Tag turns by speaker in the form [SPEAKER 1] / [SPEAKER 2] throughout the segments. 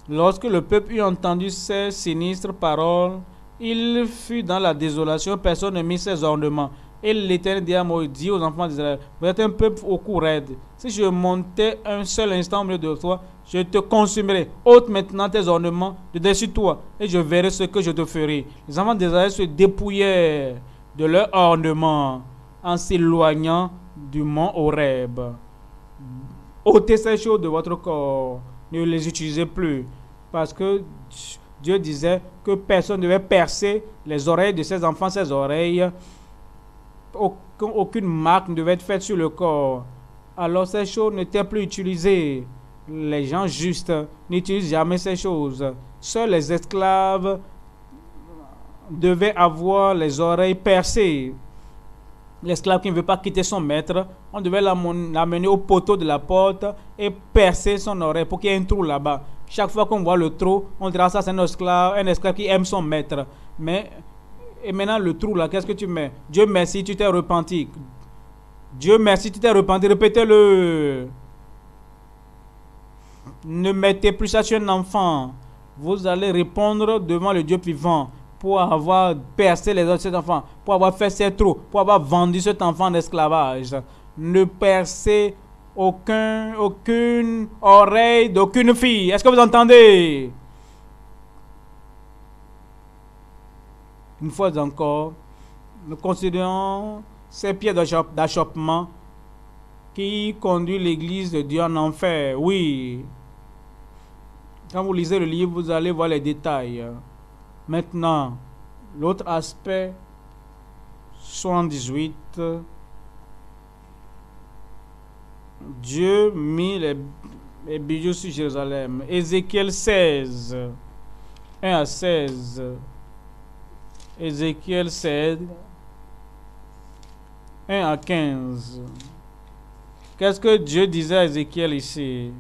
[SPEAKER 1] Lorsque le peuple eut entendu ces sinistres paroles, il fut dans la désolation, personne ne mit ses ornements. Et l'Éternel dit à Moïse, dit aux enfants d'Israël, vous êtes un peuple au cou raide. Si je montais un seul instant au milieu de toi, je te consumerai. Ôte maintenant tes ornements de dessus toi, et je verrai ce que je te ferai. Les enfants d'Israël se dépouillaient de leurs ornements en s'éloignant du mont Horeb. Ôtez ces choses de votre corps, ne les utilisez plus. Parce que Dieu disait que personne ne devait percer les oreilles de ses enfants, ses oreilles. Aucune marque ne devait être faite sur le corps. Alors ces choses n'étaient plus utilisées. Les gens justes n'utilisent jamais ces choses. Seuls les esclaves devaient avoir les oreilles percées. L'esclave qui ne veut pas quitter son maître, on devait l'amener au poteau de la porte et percer son oreille pour qu'il y ait un trou là-bas. Chaque fois qu'on voit le trou, on dira ça c'est un esclave qui aime son maître. Et maintenant le trou là, qu'est-ce que tu mets? Dieu merci, tu t'es repenti. Dieu merci, tu t'es repenti. Répétez-le. Ne mettez plus ça sur un enfant. Vous allez répondre devant le Dieu vivant pour avoir percé les autres de cet enfant, pour avoir fait ces trous, pour avoir vendu cet enfant en esclavage. Ne percez aucune oreille d'aucune fille. Est-ce que vous entendez? Une fois encore, nous considérons ces pieds d'achoppement qui conduisent l'Église de Dieu en enfer. Oui. Quand vous lisez le livre, vous allez voir les détails. Maintenant, l'autre aspect, 78, Dieu mit les bijoux sur Jérusalem. Ézéchiel 16, 1 à 16. Ézéchiel 16, 1 à 15. Qu'est-ce que Dieu disait à Ézéchiel ici?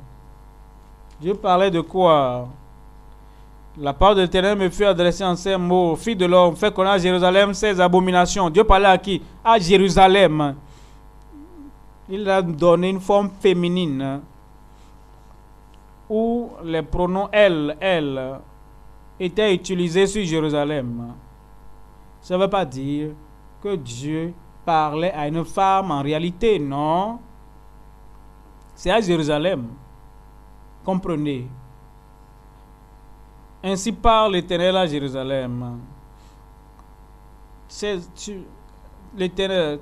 [SPEAKER 1] Dieu parlait de quoi? La parole de l'Éternel me fut adressée en ces mots. Fille de l'homme, fais connaître à Jérusalem ses abominations. Dieu parlait à qui? À Jérusalem. Il a donné une forme féminine où les pronoms elle étaient utilisés sur Jérusalem. Ça ne veut pas dire que Dieu parlait à une femme en réalité, non. C'est à Jérusalem. Comprenez. Ainsi parle l'Éternel à Jérusalem. L'Éternel,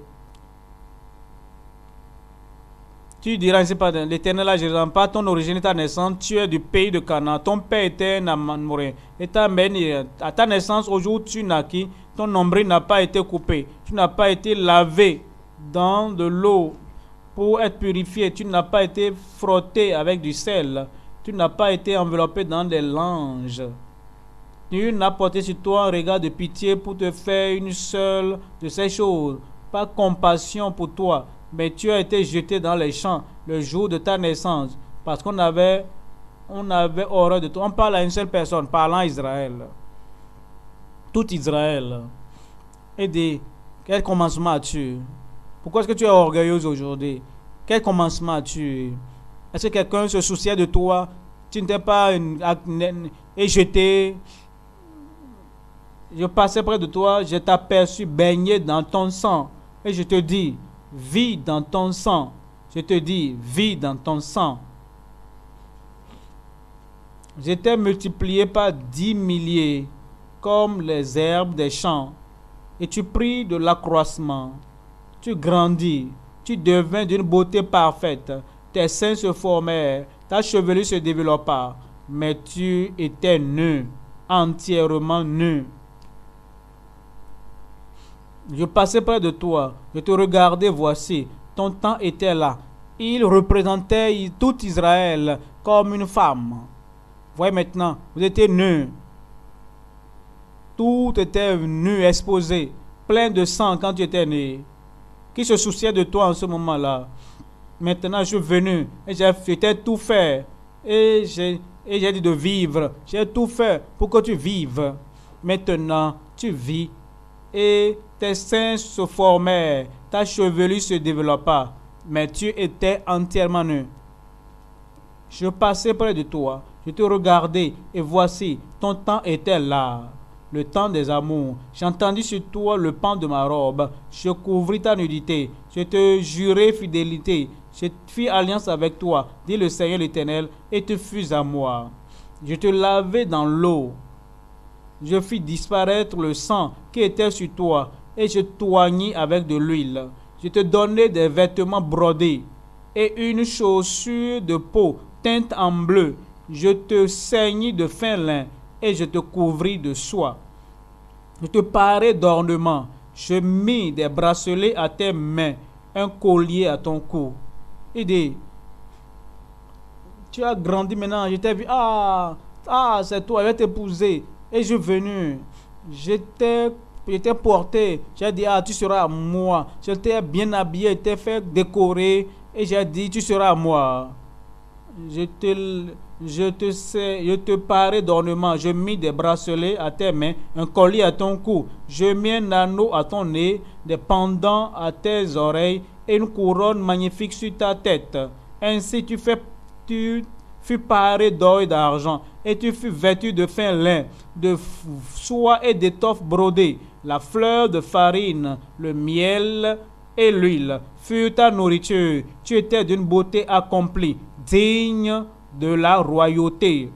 [SPEAKER 1] tu diras ainsi par l'Éternel à Jérusalem, par ton origine et ta naissance, tu es du pays de Canaan. Ton père était un Amoréen. Et ta mère, à ta naissance, au jour où tu naquis, ton nombril n'a pas été coupé. Tu n'as pas été lavé dans de l'eau pour être purifié. Tu n'as pas été frotté avec du sel. Tu n'as pas été enveloppé dans des langes. Tu n'as porté sur toi un regard de pitié pour te faire une seule de ces choses. Pas compassion pour toi, mais tu as été jeté dans les champs le jour de ta naissance, parce qu'on avait horreur de toi. On parle à une seule personne, parlant à Israël. Tout Israël. Et dit, quel commencement as-tu? Pourquoi est-ce que tu es orgueilleuse aujourd'hui? Quel commencement as-tu? Est-ce que quelqu'un se souciait de toi? Tu n'étais pas jeté. Je passais près de toi, je t'aperçus baigné dans ton sang. Et je te dis, vis dans ton sang. Je te dis, vis dans ton sang. J'étais multiplié par 10 milliers, comme les herbes des champs. Et tu pris de l'accroissement. Tu grandis. Tu devins d'une beauté parfaite. Tes seins se formèrent. Ta chevelure se développa. Mais tu étais nu. Entièrement nu. Je passais près de toi. Je te regardais, voici. Ton temps était là. Il représentait tout Israël comme une femme. Voyez maintenant, vous étiez nus. Tout était nu, exposé, plein de sang quand tu étais né. Qui se souciait de toi en ce moment-là? Maintenant, je suis venu et j'ai tout fait. Et j'ai dit de vivre. J'ai tout fait pour que tu vives. Maintenant, tu vis. Et tes seins se formèrent. Ta chevelure se développa. Mais tu étais entièrement nu. Je passais près de toi. Je te regardais et voici, ton temps était là, le temps des amours. J'ai entendu sur toi le pan de ma robe. Je couvris ta nudité. Je te jurai fidélité. Je fis alliance avec toi, dit le Seigneur l'Éternel, et te fus à moi. Je te lavai dans l'eau. Je fis disparaître le sang qui était sur toi, et je t'oignis avec de l'huile. Je te donnai des vêtements brodés et une chaussure de peau teinte en bleu. Je te ceignis de fin lin et je te couvris de soie. Je te parai d'ornements. Je mis des bracelets à tes mains, un collier à ton cou. Il dit, tu as grandi maintenant, je t'ai vu, c'est toi, je vais t'épouser. Et je suis venu, je t'ai porté, j'ai dit, tu seras à moi. Je t'ai bien habillé, je t'ai fait décorer, et j'ai dit, tu seras à moi. Je te parai d'ornements, je mis des bracelets à tes mains, un collier à ton cou, je mis un anneau à ton nez, des pendants à tes oreilles, et une couronne magnifique sur ta tête. Ainsi tu fus paré d'or et d'argent, et tu fus vêtu de fin lin, de soie et d'étoffe brodée. La fleur de farine, le miel et l'huile furent ta nourriture. Tu étais d'une beauté accomplie, digne de la royauté.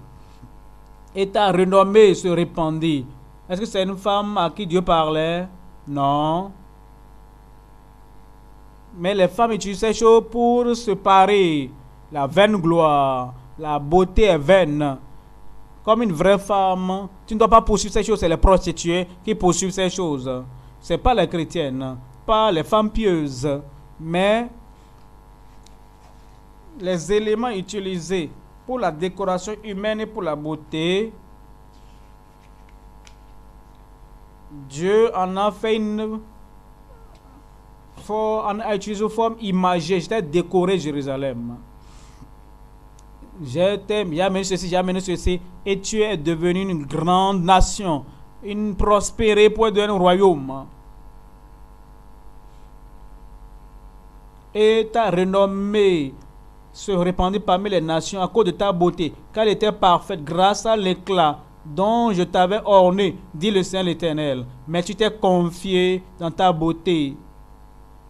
[SPEAKER 1] Et ta renommée se répandit. Est-ce que c'est une femme à qui Dieu parlait? Non. Mais les femmes utilisent ces choses pour se parer. La vaine gloire, la beauté est vaine. Comme une vraie femme, tu ne dois pas poursuivre ces choses, c'est les prostituées qui poursuivent ces choses. Ce n'est pas les chrétiennes, pas les femmes pieuses, mais les éléments utilisés pour la décoration humaine et pour la beauté. Dieu en a fait on a utilisé une forme imagée. J'étais décoré Jérusalem. J'ai amené ceci, et tu es devenu une grande nation, une prospérée pour devenir un royaume. Et ta renommée se répandit parmi les nations à cause de ta beauté, car elle était parfaite grâce à l'éclat dont je t'avais orné, dit le Seigneur l'Éternel. Mais tu t'es confié dans ta beauté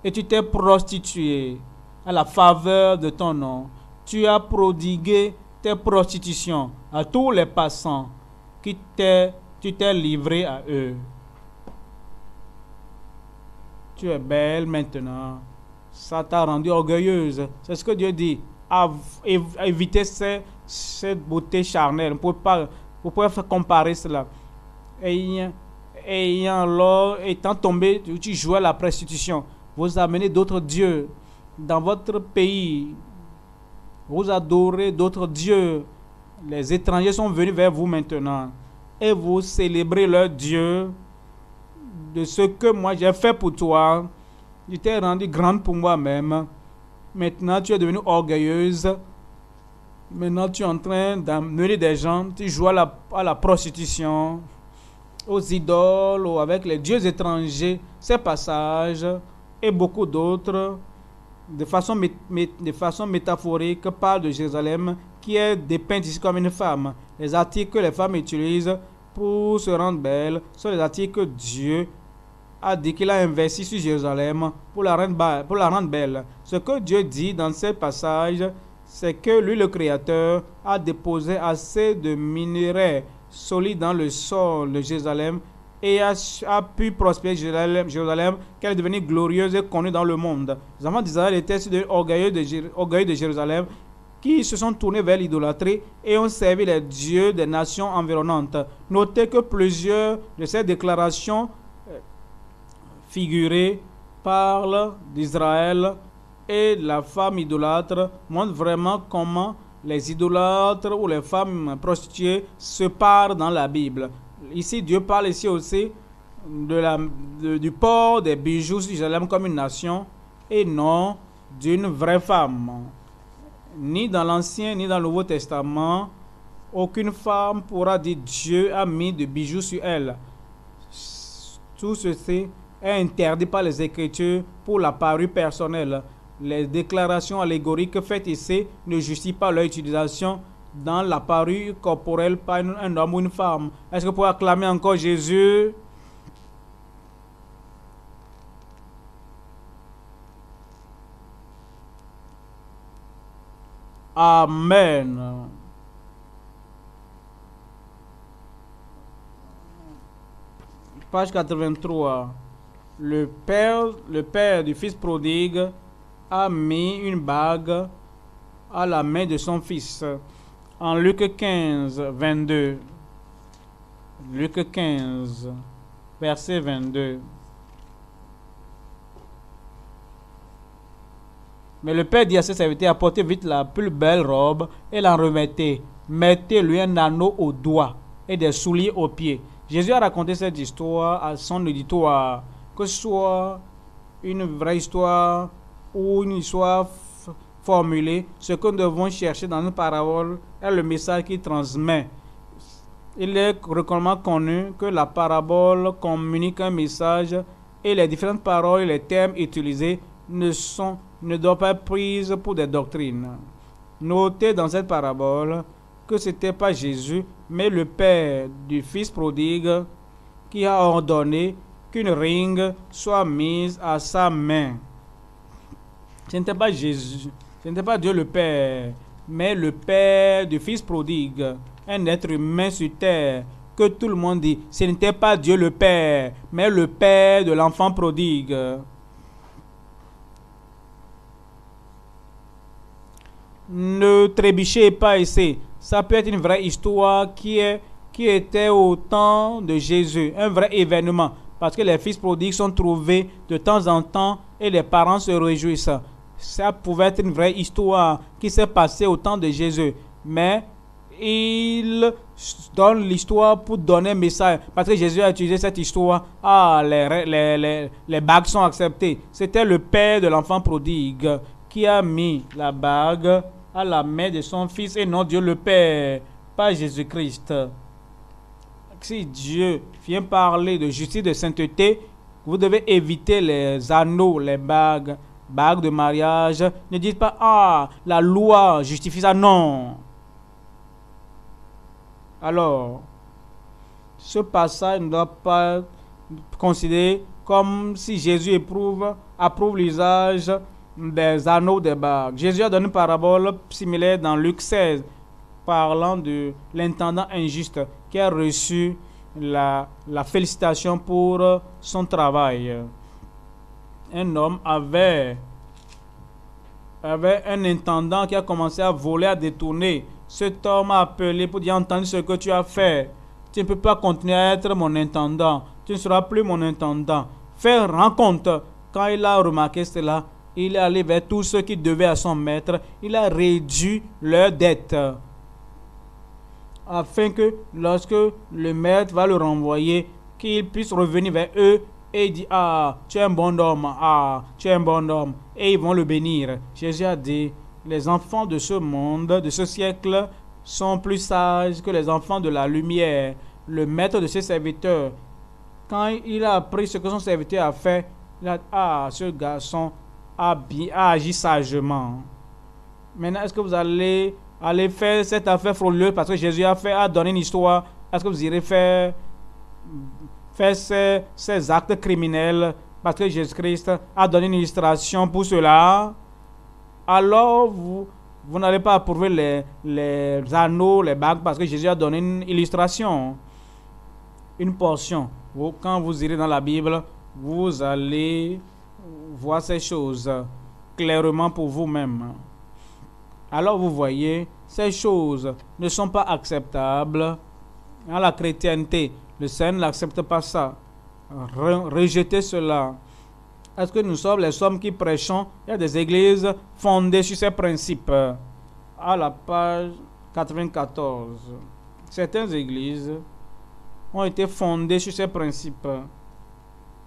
[SPEAKER 1] et tu t'es prostitué à la faveur de ton nom. Tu as prodigué tes prostitutions à tous les passants tu t'es livré à eux. Tu es belle maintenant. Ça t'a rendue orgueilleuse. C'est ce que Dieu dit. Évitez cette beauté charnelle. Vous pouvez faire comparer cela. Étant tombé, tu jouais à la prostitution. Vous amenez d'autres dieux dans votre pays. Vous adorez d'autres dieux. Les étrangers sont venus vers vous maintenant. Et vous célébrez leur Dieu. De ce que moi j'ai fait pour toi. Je t'ai rendu grande pour moi-même. Maintenant tu es devenue orgueilleuse. Maintenant tu es en train d'amener des gens. Tu joues à la prostitution, aux idoles, ou avec les dieux étrangers. Ces passages et beaucoup d'autres, de façon métaphorique, parlent de Jérusalem qui est dépeinte ici comme une femme. Les articles que les femmes utilisent pour se rendre belles sont les articles que Dieu a dit qu'il a investi sur Jérusalem pour la rendre belle. Ce que Dieu dit dans ce passage, c'est que lui, le Créateur, a déposé assez de minerais solides dans le sol de Jérusalem et a pu prospérer Jérusalem, qu'elle est devenue glorieuse et connue dans le monde. Les enfants d'Israël étaient orgueilleux de Jérusalem, qui se sont tournés vers l'idolâtrie et ont servi les dieux des nations environnantes. Notez que plusieurs de ces déclarations figurées parlent d'Israël et la femme idolâtre, montrent vraiment comment les idolâtres ou les femmes prostituées se parlent dans la Bible. Ici, Dieu parle ici aussi du port des bijoux sur Jérusalem comme une nation et non d'une vraie femme. Ni dans l'Ancien ni dans le Nouveau Testament, aucune femme pourra dire Dieu a mis de bijoux sur elle. Tout ceci est interdit par les Écritures pour la parure personnelle. Les déclarations allégoriques faites ici ne justifient pas leur utilisation dans la parure corporelle par un homme ou une femme. Est-ce que vous pouvez acclamer encore Jésus? Amen. Page 83. Le père du fils prodigue a mis une bague à la main de son fils. En Luc 15, 22. Luc 15, verset 22. Mais le père dit à ses serviteurs, apportez vite la plus belle robe et l'en remettez. Mettez-lui un anneau au doigt et des souliers aux pieds. Jésus a raconté cette histoire à son auditoire, que ce soit une vraie histoire ou une histoire formulée. Ce que nous devons chercher dans une parabole est le message qu'il transmet. Il est reconnaissablement connu que la parabole communique un message et les différentes paroles et les termes utilisés ne doivent pas être prises pour des doctrines. Notez dans cette parabole que ce n'était pas Jésus, mais le père du fils prodigue qui a ordonné qu'une ringue soit mise à sa main. Ce n'était pas Jésus, ce n'était pas Dieu le Père, mais le père du fils prodigue, un être humain sur terre, que tout le monde dit, ce n'était pas Dieu le Père, mais le père de l'enfant prodigue. Ne trébuchez pas ici. Ça peut être une vraie histoire qui était au temps de Jésus, un vrai événement, parce que les fils prodigues sont trouvés de temps en temps et les parents se réjouissent. Ça pouvait être une vraie histoire qui s'est passée au temps de Jésus, mais il donne l'histoire pour donner un message, parce que Jésus a utilisé cette histoire. Les bagues sont acceptées. C'était le père de l'enfant prodigue qui a mis la bague à la main de son fils et non Dieu le Père, pas Jésus-Christ. Si Dieu vient parler de justice, de sainteté, vous devez éviter les anneaux, les bagues de mariage. Ne dites pas, ah, la loi justifie ça. Non. Alors, ce passage ne doit pas considérer comme si Jésus approuve l'usage des anneaux, des bagues. Jésus a donné une parabole similaire dans Luc 16, parlant de l'intendant injuste qui a reçu la félicitation pour son travail. Un homme avait un intendant qui a commencé à voler, à détourner. Cet homme a appelé pour dire, entendu ce que tu as fait. Tu ne peux pas continuer à être mon intendant. Tu ne seras plus mon intendant. Fais rencontre. Quand il a remarqué cela, il est allé vers tous ceux qui devaient à son maître. Il a réduit leurs dettes, afin que lorsque le maître va le renvoyer, qu'il puisse revenir vers eux et dire, ah, tu es un bon homme, ah, tu es un bon homme. Et ils vont le bénir. Jésus a dit, les enfants de ce monde, de ce siècle, sont plus sages que les enfants de la lumière. Le maître de ses serviteurs, quand il a appris ce que son serviteur a fait, il a dit, ah, ce garçon a agi sagement. Maintenant, est-ce que vous allez faire cette affaire frauduleuse parce que Jésus a donné une histoire? Est-ce que vous irez faire ces actes criminels parce que Jésus-Christ a donné une illustration pour cela? Alors, vous n'allez pas approuver les anneaux, les bagues parce que Jésus a donné une illustration, une portion. Quand vous irez dans la Bible, vous allez voir ces choses clairement pour vous-même. Alors vous voyez, ces choses ne sont pas acceptables dans la chrétienté. Le Seigneur n'accepte pas ça. Rejetez cela. Est-ce que nous sommes les hommes qui prêchons? Il y a des églises fondées sur ces principes. À la page 94. Certaines églises ont été fondées sur ces principes,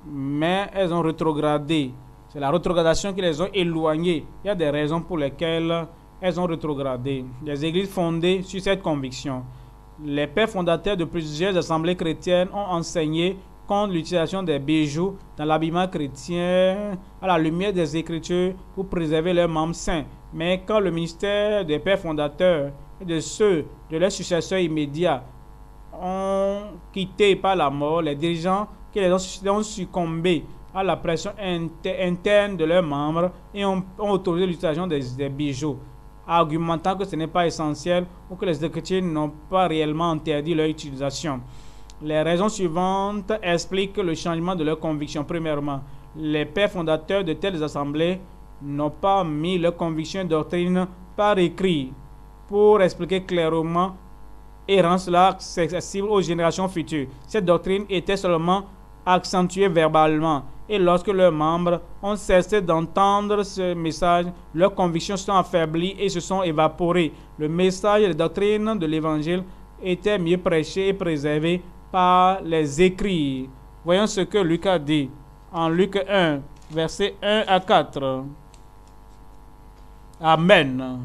[SPEAKER 1] mais elles ont rétrogradé. C'est la rétrogradation qui les a éloignées. Il y a des raisons pour lesquelles elles ont rétrogradé. Les églises fondées sur cette conviction. Les pères fondateurs de plusieurs assemblées chrétiennes ont enseigné contre l'utilisation des bijoux dans l'habillement chrétien à la lumière des Écritures pour préserver leurs membres saints. Mais quand le ministère des pères fondateurs et de ceux de leurs successeurs immédiats ont quitté par la mort, les dirigeants qui les ont succombé à la pression interne de leurs membres et ont autorisé l'utilisation des bijoux, argumentant que ce n'est pas essentiel ou que les Écritures n'ont pas réellement interdit leur utilisation. Les raisons suivantes expliquent le changement de leurs convictions. Premièrement, les pères fondateurs de telles assemblées n'ont pas mis leurs convictions et doctrines par écrit pour expliquer clairement et rendre cela accessible aux générations futures. Cette doctrine était seulement accentuée verbalement, et lorsque leurs membres ont cessé d'entendre ce message, leurs convictions se sont affaiblies et se sont évaporées. Le message et les doctrines de l'Évangile étaient mieux prêchés et préservés par les écrits. Voyons ce que Luc a dit en Luc 1, versets 1 à 4. Amen.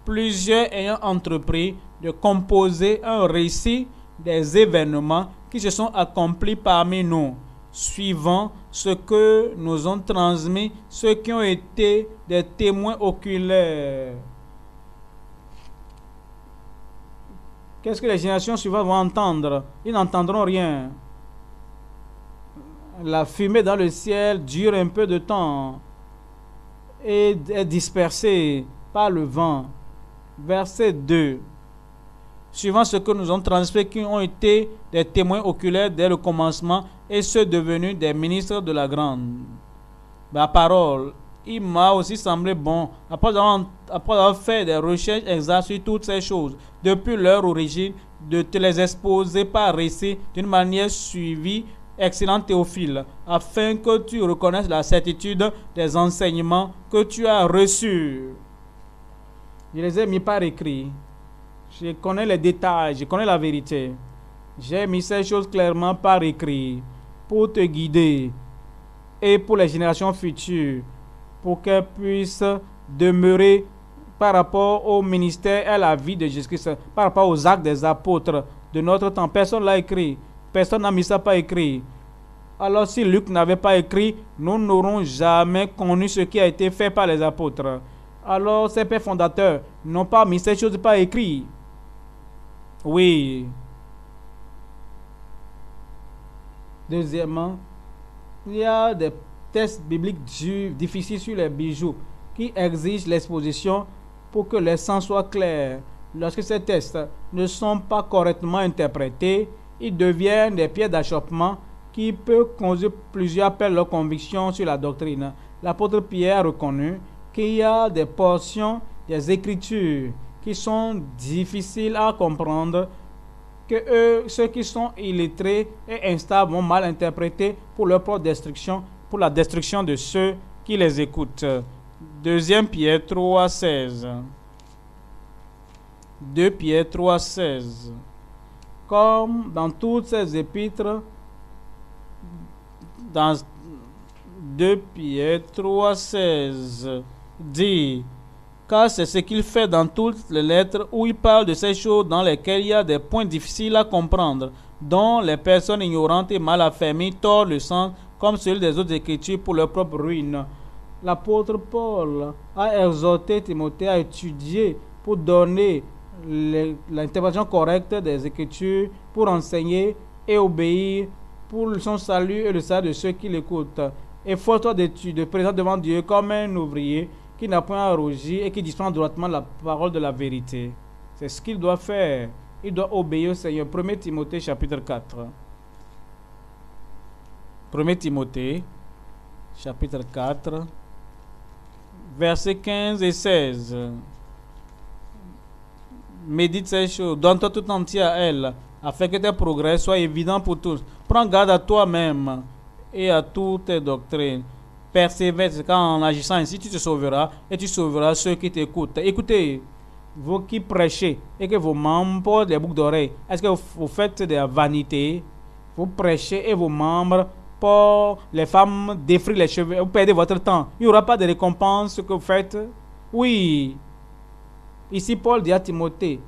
[SPEAKER 1] Plusieurs ayant entrepris de composer un récit des événements qui se sont accomplis parmi nous, suivant ce que nous ont transmis ceux qui ont été des témoins oculaires. Qu'est-ce que les générations suivantes vont entendre? Ils n'entendront rien. La fumée dans le ciel dure un peu de temps et est dispersée par le vent. Verset 2. Suivant ce que nous ont transmis, qui ont été des témoins oculaires dès le commencement et ceux devenus des ministres de la grande la parole. Il m'a aussi semblé bon, après avoir fait des recherches exactes sur toutes ces choses, depuis leur origine, de te les exposer par récit d'une manière suivie, excellent Théophile, afin que tu reconnaisses la certitude des enseignements que tu as reçus. Je les ai mis par écrit. Je connais les détails, je connais la vérité. J'ai mis ces choses clairement par écrit pour te guider et pour les générations futures, pour qu'elles puissent demeurer par rapport au ministère et à la vie de Jésus-Christ, par rapport aux actes des apôtres de notre temps. Personne ne l'a écrit. Personne n'a mis ça par écrit. Alors si Luc n'avait pas écrit, nous n'aurons jamais connu ce qui a été fait par les apôtres. Alors ces pères fondateurs n'ont pas mis ces choses par écrit. Oui. Deuxièmement, il y a des tests bibliques difficiles sur les bijoux qui exigent l'exposition pour que les sens soient clairs. Lorsque ces tests ne sont pas correctement interprétés, ils deviennent des pierres d'achoppement qui peuvent conduire plusieurs à perdre leur conviction sur la doctrine. L'apôtre Pierre a reconnu qu'il y a des portions des Écritures qui sont difficiles à comprendre, que ceux qui sont illettrés et instables vont mal interpréter pour leur propre destruction, pour la destruction de ceux qui les écoutent. 2 Pierre 3, 16. 2 Pierre 3, 16. Comme dans toutes ces épîtres, dans 2 Pierre 3, 16, dit: car c'est ce qu'il fait dans toutes les lettres où il parle de ces choses dans lesquelles il y a des points difficiles à comprendre, dont les personnes ignorantes et mal affermies tordent le sens comme celui des autres Écritures pour leur propre ruine. L'apôtre Paul a exhorté Timothée à étudier pour donner l'interprétation correcte des Écritures, pour enseigner et obéir pour son salut et le salut de ceux qui l'écoutent. Efforce-toi de présenter devant Dieu comme un ouvrier qui n'a point à rougir et qui dispense droitement la parole de la vérité. C'est ce qu'il doit faire. Il doit obéir au Seigneur. 1 Timothée chapitre 4. 1 Timothée chapitre 4, versets 15 et 16. Médite ces choses, donne-toi tout entier à elles, afin que tes progrès soient évidents pour tous. Prends garde à toi-même et à toutes tes doctrines. Persévère, en agissant ainsi, tu te sauveras et tu sauveras ceux qui t'écoutent. Écoutez, vous qui prêchez et que vos membres portent des boucles d'oreilles, est-ce que vous faites des vanités? Vous prêchez et vos membres portent, les femmes défrisent les cheveux, vous perdez votre temps. Il n'y aura pas de récompense que vous faites? Oui. Ici, Paul dit à Timothée,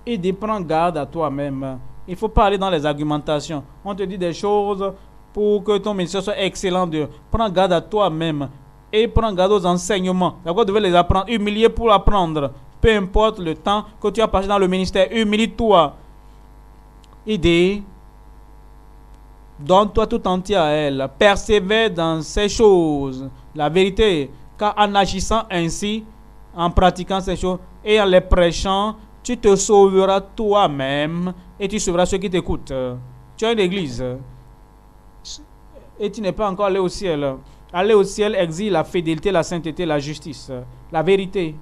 [SPEAKER 1] il dit: prends garde à toi-même. Il ne faut pas aller dans les argumentations. On te dit des choses pour que ton ministère soit excellent. Prends garde à toi-même et prends garde aux enseignements. D'accord, vous devez les apprendre. Humilier pour apprendre. peu importe le temps que tu as passé dans le ministère, humilie-toi. Il dit, donne-toi tout entier à elle, persévère dans ces choses, la vérité, car en agissant ainsi, en pratiquant ces choses et en les prêchant, tu te sauveras toi-même et tu sauveras ceux qui t'écoutent. Tu as une église et tu n'es pas encore allé au ciel. Aller au ciel exige la fidélité, la sainteté, la justice, la vérité.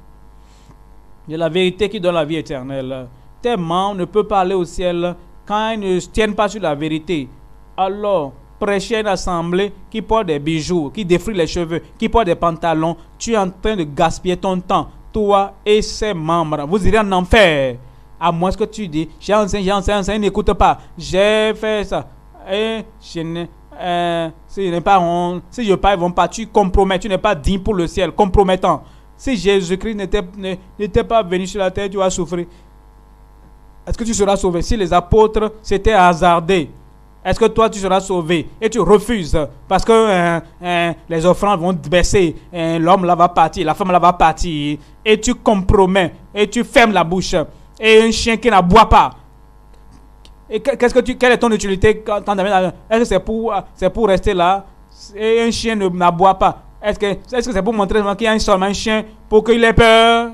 [SPEAKER 1] C'est la vérité qui donne la vie éternelle. Tes membres ne peuvent pas aller au ciel quand ils ne tiennent pas sur la vérité. Alors, prêcher à une assemblée qui porte des bijoux, qui défrit les cheveux, qui porte des pantalons, tu es en train de gaspiller ton temps, toi et ses membres. Vous irez en enfer. À moins que tu dis, j'ai enseigné, n'écoute pas. J'ai fait ça. Et je n'ai si je ne pas, ils vont pas, tu compromets, tu n'es pas digne pour le ciel, compromettant. Si Jésus-Christ n'était pas venu sur la terre, tu vas souffrir. Est-ce que tu seras sauvé? Si les apôtres s'étaient hasardés, est-ce que toi tu seras sauvé? Et tu refuses parce que les offrandes vont baisser, l'homme là va partir, la femme là va partir, et tu compromets, et tu fermes la bouche, et un chien qui n'aboie pas. Et quelle est ton utilité quand est-ce que c'est pour rester là et un chien n'aboie pas? Est-ce que c'est pour montrer qu'il y a seulement un chien pour qu'il ait peur?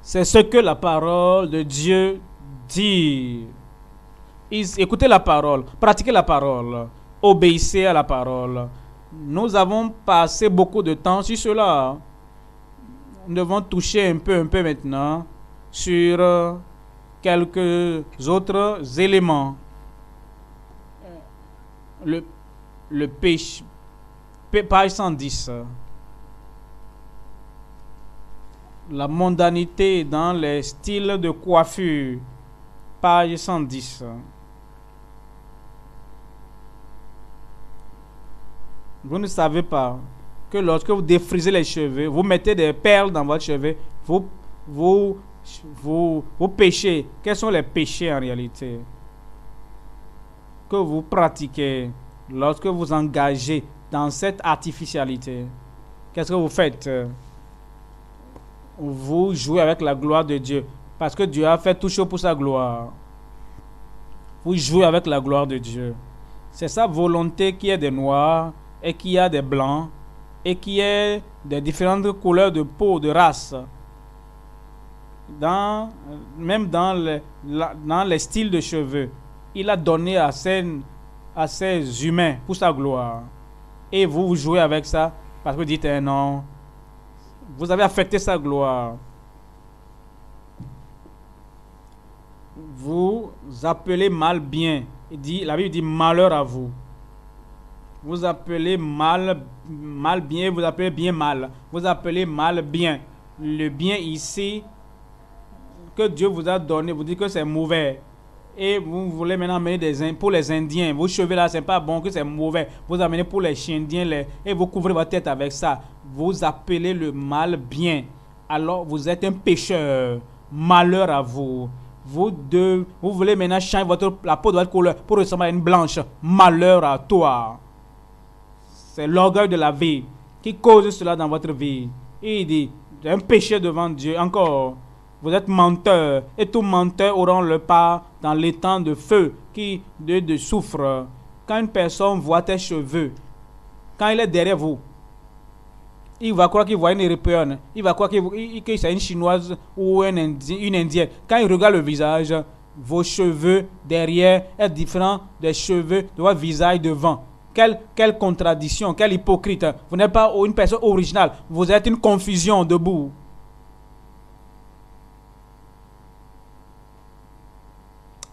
[SPEAKER 1] C'est ce que la parole de Dieu dit. Écoutez la parole, pratiquez la parole, obéissez à la parole. Nous avons passé beaucoup de temps sur cela. Nous devons toucher un peu maintenant sur quelques autres éléments. Le péché, page 110. La mondanité dans les styles de coiffure, page 110. Vous ne savez pas que lorsque vous défrisez les cheveux, vous mettez des perles dans votre cheveu, vous péchez. Quels sont les péchés en réalité que vous pratiquez lorsque vous engagez dans cette artificialité? Qu'est-ce que vous faites? Vous jouez avec la gloire de Dieu parce que Dieu a fait tout chose pour sa gloire. Vous jouez avec la gloire de Dieu. C'est sa volonté qui est des noirs et qui a des blancs et qui est des différentes couleurs de peau, de race. Même dans les styles de cheveux, il a donné à ces humains pour sa gloire. Et vous jouez avec ça parce que vous dites non. Vous avez affecté sa gloire. Vous appelez mal bien. La Bible dit malheur à vous. Vous appelez mal bien, vous appelez bien mal. Vous appelez mal bien. Le bien ici que Dieu vous a donné, vous dites que c'est mauvais. Et vous voulez maintenant amener pour les Indiens. Vos cheveux là, c'est pas bon, que c'est mauvais. Vous amenez pour les Indiens et vous couvrez votre tête avec ça. Vous appelez le mal bien. Alors vous êtes un pécheur. Malheur à vous. Vous voulez maintenant changer la peau de votre couleur pour ressembler à une blanche. Malheur à toi. C'est l'orgueil de la vie qui cause cela dans votre vie. Et il dit, c'est un péché devant Dieu. Encore, vous êtes menteur. Et tout menteur auront le part dans l'étang de feu de soufre. Quand une personne voit tes cheveux, quand il est derrière vous, il va croire qu'il voit une Européenne. Il va croire que c'est une Chinoise ou une Indienne. Quand il regarde le visage, vos cheveux derrière sont différents des cheveux de votre visage devant. Quelle contradiction, quelle hypocrite. Vous n'êtes pas une personne originale. Vous êtes une confusion debout.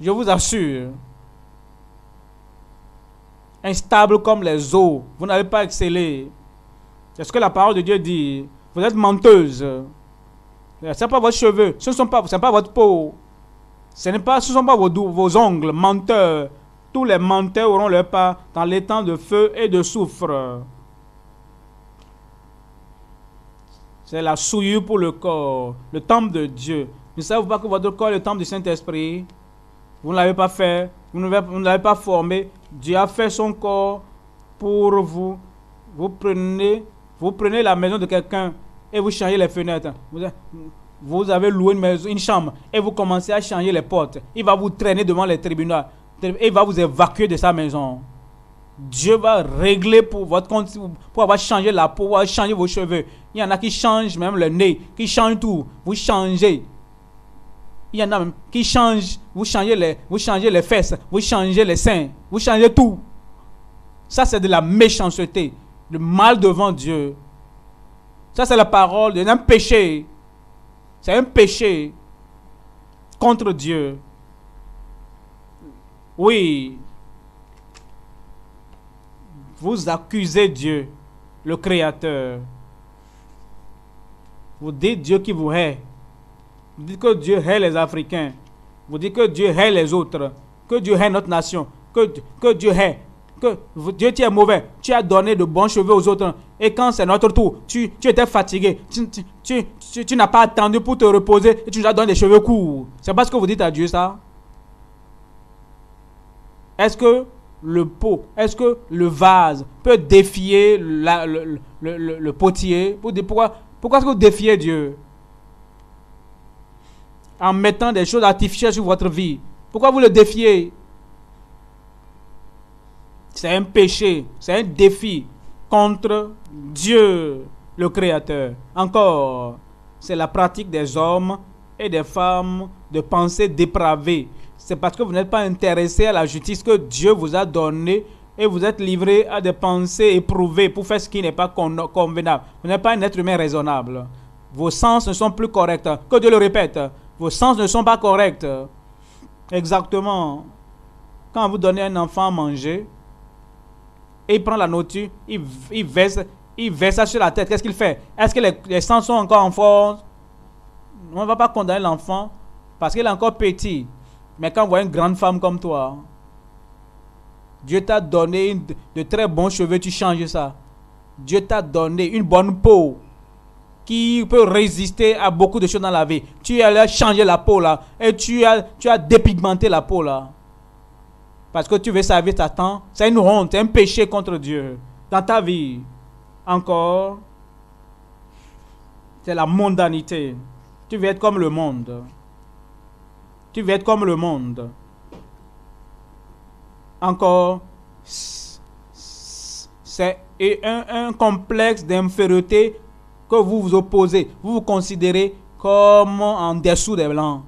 [SPEAKER 1] Je vous assure. Instable comme les eaux. Vous n'allez pas exceller. C'est ce que la parole de Dieu dit. Vous êtes menteuse. Ce n'est pas votre cheveux. Ce n'est pas votre peau. Ce ne sont pas vos ongles. Menteurs. Tous les menteurs auront leur part dans l'étang de feu et de soufre. C'est la souillure pour le corps, le temple de Dieu. Ne savez-vous pas que votre corps est le temple du Saint-Esprit? Vous ne l'avez pas fait, vous ne l'avez pas formé. Dieu a fait son corps pour vous. Vous prenez la maison de quelqu'un et vous changez les fenêtres. Vous avez loué une maison, une chambre et vous commencez à changer les portes. Il va vous traîner devant les tribunaux et il va vous évacuer de sa maison. Dieu va régler pour votre compte, pour avoir changé la peau, pour avoir changé vos cheveux. Il y en a qui changent même le nez, qui changent tout. Vous changez. Il y en a même qui changent, vous changez les fesses, vous changez les seins, vous changez tout. Ça, c'est de la méchanceté, le mal devant Dieu. Ça, c'est la parole d'un péché. C'est un péché contre Dieu. Oui. Vous accusez Dieu, le Créateur. Vous dites Dieu qui vous hait. Vous dites que Dieu hait les Africains. Vous dites que Dieu hait les autres. Que Dieu hait notre nation. Que Dieu hait. Que Dieu, tu es mauvais. Tu as donné de bons cheveux aux autres. Et quand c'est notre tour, tu étais fatigué. Tu n'as pas attendu pour te reposer. Et tu nous as donné des cheveux courts. C'est pas ce que vous dites à Dieu, ça? Est-ce que le pot, est-ce que le vase peut défier le potier? Pourquoi est-ce que vous défiez Dieu? En mettant des choses artificielles sur votre vie. Pourquoi vous le défiez? C'est un péché, c'est un défi contre Dieu, le Créateur. Encore, c'est la pratique des hommes et des femmes de pensées dépravées. C'est parce que vous n'êtes pas intéressé à la justice que Dieu vous a donné et vous êtes livré à des pensées éprouvées pour faire ce qui n'est pas convenable. Vous n'êtes pas un être humain raisonnable. Vos sens ne sont plus corrects. Que Dieu le répète, vos sens ne sont pas corrects. Exactement. Quand vous donnez à un enfant à manger, et il prend la nourriture, il verse ça sur la tête. Qu'est-ce qu'il fait? Est-ce que les sens sont encore en force? On ne va pas condamner l'enfant parce qu'il est encore petit. Mais quand on voit une grande femme comme toi, Dieu t'a donné de très bons cheveux, tu changes ça. Dieu t'a donné une bonne peau qui peut résister à beaucoup de choses dans la vie. Tu as changé la peau là et tu as dépigmenté la peau là. Parce que tu veux servir Satan, c'est une honte, c'est un péché contre Dieu. Dans ta vie, encore, c'est la mondanité. Tu veux être comme le monde. Tu veux être comme le monde. Encore, c'est un complexe d'infériorité que vous vous opposez. Vous vous considérez comme en dessous des Blancs.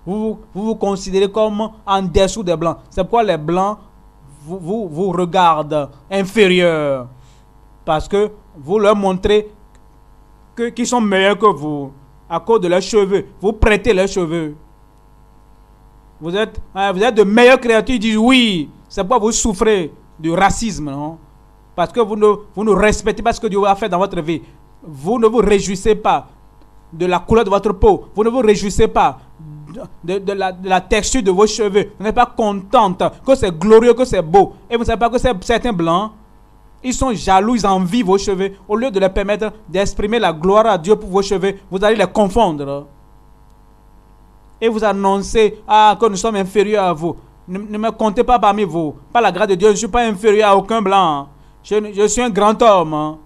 [SPEAKER 1] Vous vous considérez comme en dessous des Blancs. C'est pourquoi les Blancs vous regardent inférieurs. Parce que vous leur montrez qu'ils sont meilleurs que vous. À cause de leurs cheveux. Vous prêtez leurs cheveux. Vous êtes de meilleures créatures. Ils disent oui. C'est pourquoi vous souffrez du racisme. Non? Parce que vous ne respectez pas ce que Dieu a fait dans votre vie. Vous ne vous réjouissez pas de la couleur de votre peau. Vous ne vous réjouissez pas de la texture de vos cheveux. Vous n'êtes pas contente que c'est glorieux, que c'est beau. Et vous ne savez pas que certains blancs, ils sont jaloux, ils envient vos cheveux. Au lieu de leur permettre d'exprimer la gloire à Dieu pour vos cheveux, vous allez les confondre. Et vous annoncez que nous sommes inférieurs à vous. Ne me comptez pas parmi vous. Par la grâce de Dieu, je ne suis pas inférieur à aucun blanc. Je suis un grand homme.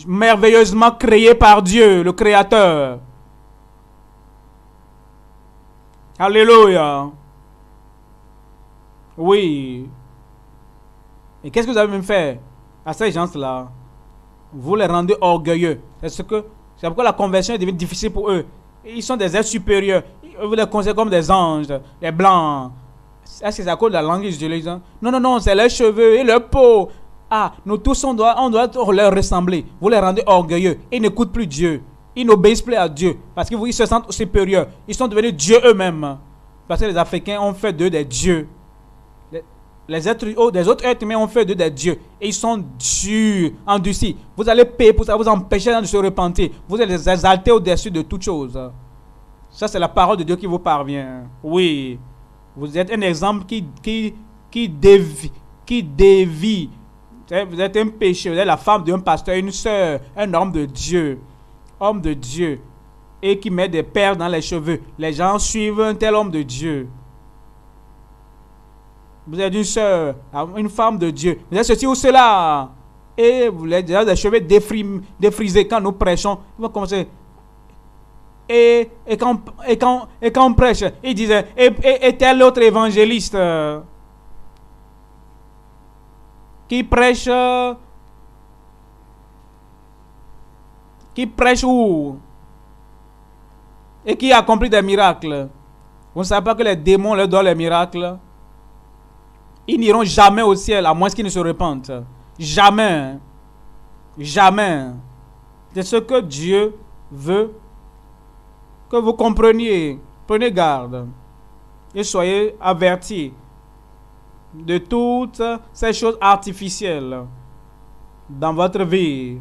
[SPEAKER 1] Merveilleusement créé par Dieu, le Créateur. Alléluia. Oui. Et qu'est-ce que vous avez même fait à ces gens-là? Vous les rendez orgueilleux. C'est pourquoi la conversion devient difficile pour eux. Ils sont des êtres supérieurs. Vous les considérez comme des anges, des blancs. Est-ce que c'est à cause de la langue qu'ils utilisent? Non, c'est leurs cheveux et leur peau. Ah, nous tous, on doit leur ressembler. Vous les rendez orgueilleux. Ils n'écoutent plus Dieu. Ils n'obéissent plus à Dieu. Parce qu'ils se sentent supérieurs. Ils sont devenus dieux eux-mêmes. Parce que les Africains ont fait d'eux des dieux. Les autres êtres humains ont fait d'eux des dieux. Et ils sont durs, endurcis. Vous allez payer pour ça, vous empêcher de se repentir. Vous allez les exalter au-dessus de toute chose. Ça, c'est la parole de Dieu qui vous parvient. Oui. Vous êtes un exemple qui dévie. Vous êtes un péché. Vous êtes la femme d'un pasteur, une sœur, un homme de Dieu. Homme de Dieu. Et qui met des perles dans les cheveux. Les gens suivent un tel homme de Dieu. Vous êtes une sœur, une femme de Dieu. Vous êtes ceci ou cela. et vous avez déjà des cheveux défrisés quand nous prêchons. Ils vont commencer. Et quand on prêche, il disait, et tel autre évangéliste qui prêche où? Et qui accomplit des miracles. Vous ne savez pas que les démons leur donnent les miracles? Ils n'iront jamais au ciel, à moins qu'ils ne se repentent. Jamais. Jamais. C'est ce que Dieu veut que vous compreniez. Prenez garde. Et soyez avertis de toutes ces choses artificielles dans votre vie.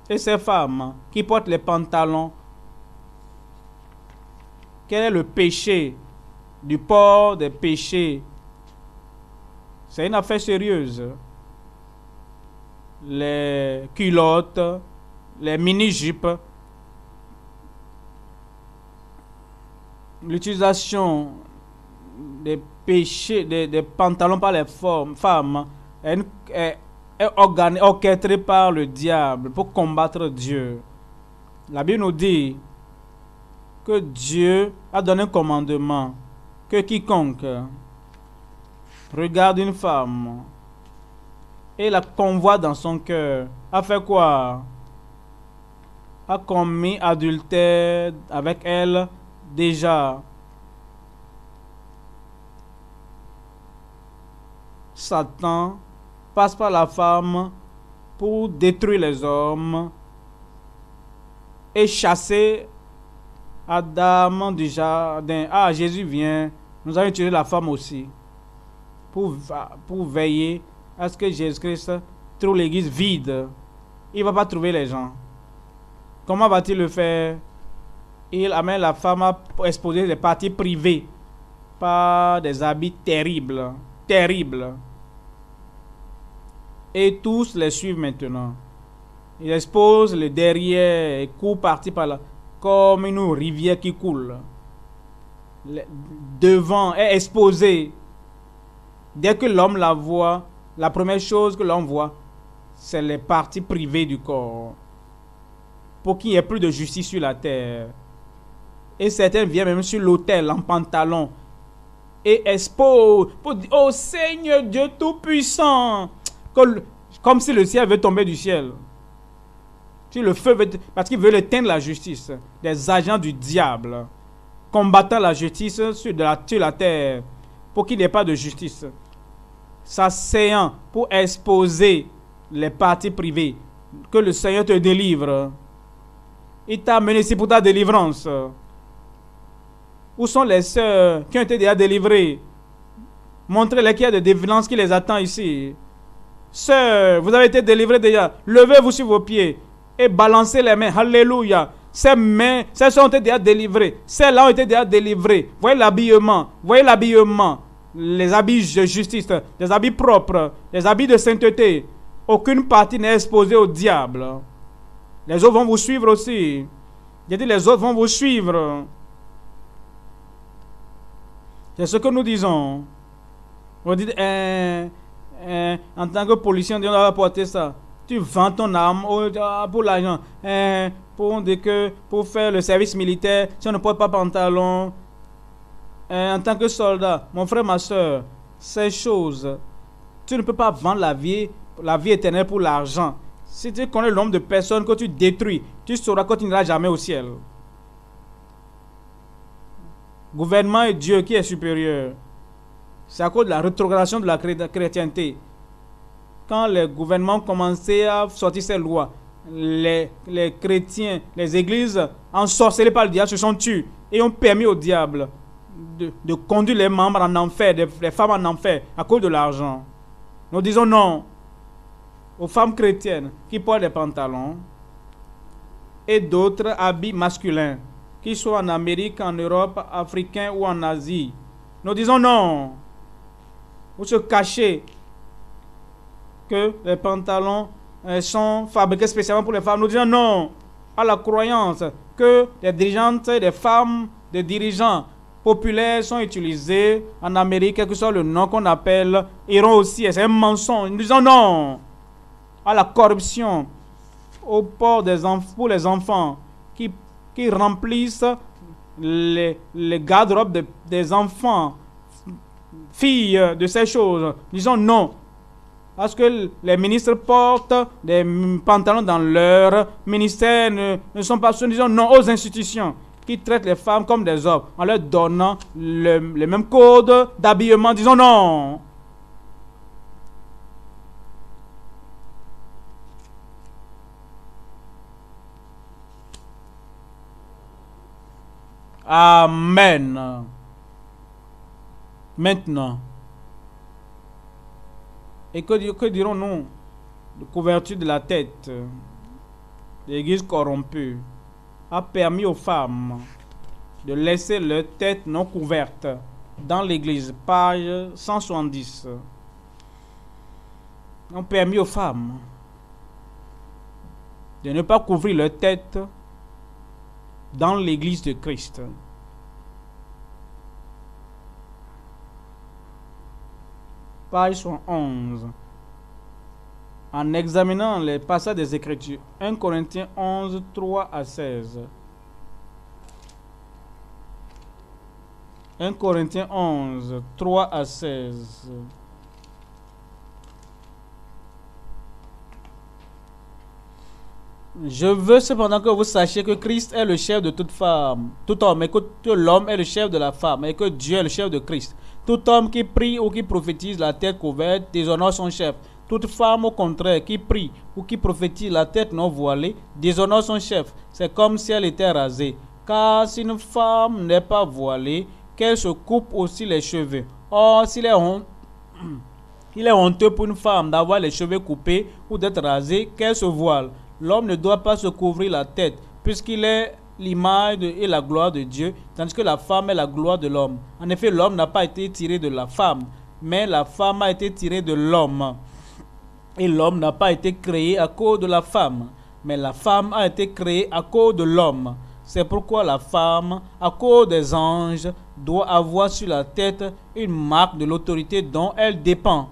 [SPEAKER 1] Et ces femmes qui portent les pantalons, quel est le péché du port des péchés? C'est une affaire sérieuse. Les culottes, les mini-jupes, l'utilisation des péchés, des pantalons par les femmes est orchestrée par le diable pour combattre Dieu. La Bible nous dit que Dieu a donné un commandement que quiconque regarde une femme et la convoite dans son cœur a fait quoi? A commis adultère avec elle déjà. Satan passe par la femme pour détruire les hommes et chasser Adam du jardin. Ah, Jésus vient. Nous allons utiliser la femme aussi pour veiller à ce que Jésus-Christ trouve l'église vide. Il ne va pas trouver les gens. Comment va-t-il le faire? Il amène la femme à exposer des parties privées par des habits terribles. Terribles. Et tous les suivent maintenant. Il expose le derrière et court parti par là, comme une rivière qui coule. Le devant est exposé. Dès que l'homme la voit, la première chose que l'on voit, c'est les parties privées du corps. Pour qu'il n'y ait plus de justice sur la terre. Et certains viennent même sur l'autel en pantalon et exposent pour dire, oh Seigneur Dieu Tout-Puissant, comme si le ciel veut tomber du ciel. Si le feu veut, parce qu'il veut éteindre la justice. Des agents du diable combattant la justice sur la terre pour qu'il n'y ait pas de justice. S'asseyant pour exposer les parties privées. Que le Seigneur te délivre. Il t'a amené ici pour ta délivrance. Où sont les sœurs qui ont été déjà délivrées? Montrez-les qu'il y a des délivrances qui les attendent ici. Sœurs, vous avez été délivrées déjà. Levez-vous sur vos pieds et balancez les mains. Alléluia. Ces mains, celles ont été déjà délivrées. Celles-là ont été déjà délivrées. Voyez l'habillement. Voyez l'habillement. Les habits de justice, des habits propres, des habits de sainteté. Aucune partie n'est exposée au diable. Les autres vont vous suivre aussi. J'ai dit les autres vont vous suivre. C'est ce que nous disons. On dit, en tant que policier, on doit apporter ça. Tu vends ton arme pour l'argent. Pour faire le service militaire, si on ne porte pas pantalon. En tant que soldat, mon frère, ma soeur, ces choses, tu ne peux pas vendre la vie éternelle pour l'argent. Si tu connais le nombre de personnes que tu détruis, tu sauras que tu n'iras jamais au ciel. Gouvernement et Dieu qui est supérieur. C'est à cause de la rétrogradation de la chrétienté. Quand les gouvernements commençaient à sortir ces lois, les chrétiens, les églises ensorcelées par le diable se sont tués et ont permis au diable de conduire les membres en enfer, les femmes en enfer, à cause de l'argent. Nous disons non aux femmes chrétiennes qui portent des pantalons et d'autres habits masculins, qu'ils soient en Amérique, en Europe, africains ou en Asie. Nous disons non. Vous se cachez que les pantalons sont fabriqués spécialement pour les femmes. Nous disons non à la croyance que les dirigeantes, des femmes, des dirigeants populaires sont utilisés en Amérique, quel que soit le nom qu'on appelle, iront aussi. C'est un mensonge. Nous disons non. à la corruption, au port des pour les enfants qui remplissent les garde-robes des enfants, filles, de ces choses. Disons non. Parce que les ministres portent des pantalons dans leur ministère, ne sont pas seuls. Disons non aux institutions qui traitent les femmes comme des hommes en leur donnant les mêmes codes d'habillement. Disons non. Amen. Maintenant, et que dirons-nous de couverture de la tête? L'Église corrompue a permis aux femmes de laisser leur tête non couverte dans l'Église, page 170. Ont permis aux femmes de ne pas couvrir leur tête dans l'Église de Christ. Page 111. En examinant les passages des Écritures, 1 Corinthiens 11, 3 à 16. 1 Corinthiens 11, 3 à 16. Je veux cependant que vous sachiez que Christ est le chef de toute femme, tout homme, et que l'homme est le chef de la femme, et que Dieu est le chef de Christ. Tout homme qui prie ou qui prophétise la tête couverte déshonore son chef. Toute femme, au contraire, qui prie ou qui prophétise la tête non voilée déshonore son chef. C'est comme si elle était rasée. Car si une femme n'est pas voilée, qu'elle se coupe aussi les cheveux. Or, il est honteux pour une femme d'avoir les cheveux coupés ou d'être rasée, qu'elle se voile. L'homme ne doit pas se couvrir la tête, puisqu'il est l'image et la gloire de Dieu, tandis que la femme est la gloire de l'homme. En effet, l'homme n'a pas été tiré de la femme, mais la femme a été tirée de l'homme. Et l'homme n'a pas été créé à cause de la femme, mais la femme a été créée à cause de l'homme. C'est pourquoi la femme, à cause des anges, doit avoir sur la tête une marque de l'autorité dont elle dépend.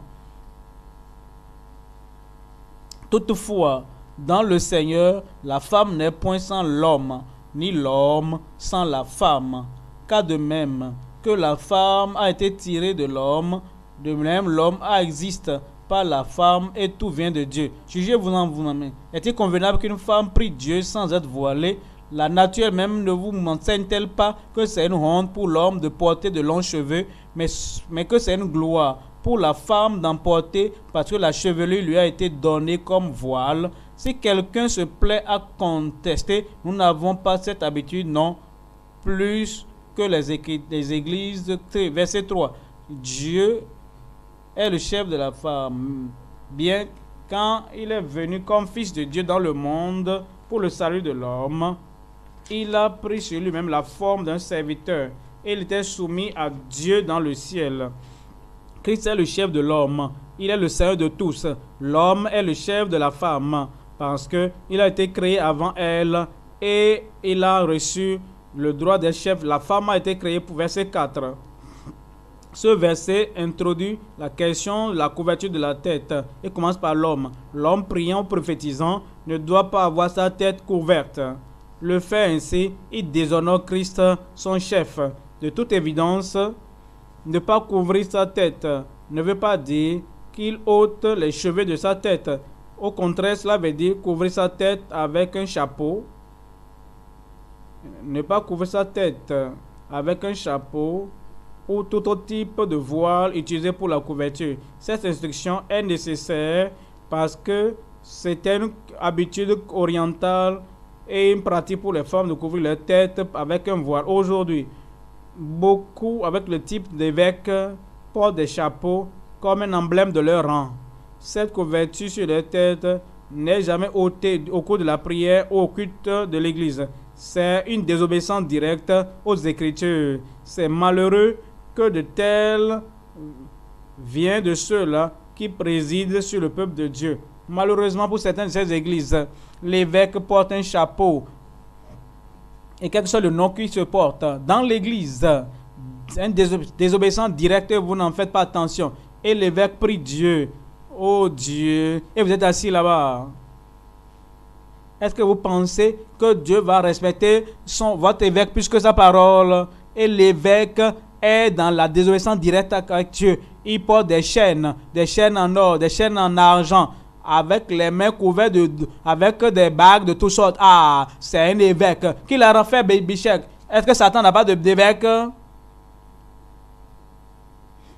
[SPEAKER 1] Toutefois, dans le Seigneur, la femme n'est point sans l'homme, ni l'homme sans la femme. Car de même que la femme a été tirée de l'homme, de même l'homme existe par la femme et tout vient de Dieu. Jugez-vous en vous-même. Est-il convenable qu'une femme prie Dieu sans être voilée? La nature même ne vous enseigne-t-elle pas que c'est une honte pour l'homme de porter de longs cheveux, mais que c'est une gloire pour la femme d'en porter parce que la chevelure lui a été donnée comme voile? Si quelqu'un se plaît à contester, nous n'avons pas cette habitude, non plus que les églises. Verset 3. Dieu est le chef de la femme, bien quand il est venu comme fils de Dieu dans le monde pour le salut de l'homme, il a pris sur lui-même la forme d'un serviteur et il était soumis à Dieu dans le ciel. Christ est le chef de l'homme, il est le Seigneur de tous. L'homme est le chef de la femme parce qu'il a été créé avant elle et il a reçu le droit des chefs. La femme a été créée pour verset 4. Ce verset introduit la question de la couverture de la tête et commence par l'homme. L'homme priant ou prophétisant ne doit pas avoir sa tête couverte. Le fait ainsi, il déshonore Christ, son chef. De toute évidence, ne pas couvrir sa tête ne veut pas dire qu'il ôte les cheveux de sa tête. Au contraire, cela veut dire couvrir sa tête avec un chapeau. Ne pas couvrir sa tête avec un chapeau ou tout autre type de voile utilisé pour la couverture. Cette instruction est nécessaire parce que c'est une habitude orientale et une pratique pour les femmes de couvrir leur tête avec un voile. Aujourd'hui, beaucoup, avec le type d'évêques, portent des chapeaux comme un emblème de leur rang. Cette couverture sur leur tête n'est jamais ôtée au cours de la prière ou au culte de l'Église. C'est une désobéissance directe aux Écritures. C'est malheureux que de tels viennent de ceux-là qui président sur le peuple de Dieu. Malheureusement pour certaines de ces églises, l'évêque porte un chapeau et quel que soit le nom qu'il se porte dans l'église, une désobéissance directe, vous n'en faites pas attention. Et l'évêque prie Dieu Oh Dieu, et vous êtes assis là-bas. Est-ce que vous pensez que Dieu va respecter votre évêque plus que sa parole? Et l'évêque est dans la désobéissance directe avec Dieu. Il porte des chaînes en or, des chaînes en argent, avec les mains couvertes avec des bagues de toutes sortes. Ah, c'est un évêque. Qui l'a refait, Bichek? Est-ce que Satan n'a pas d'évêque?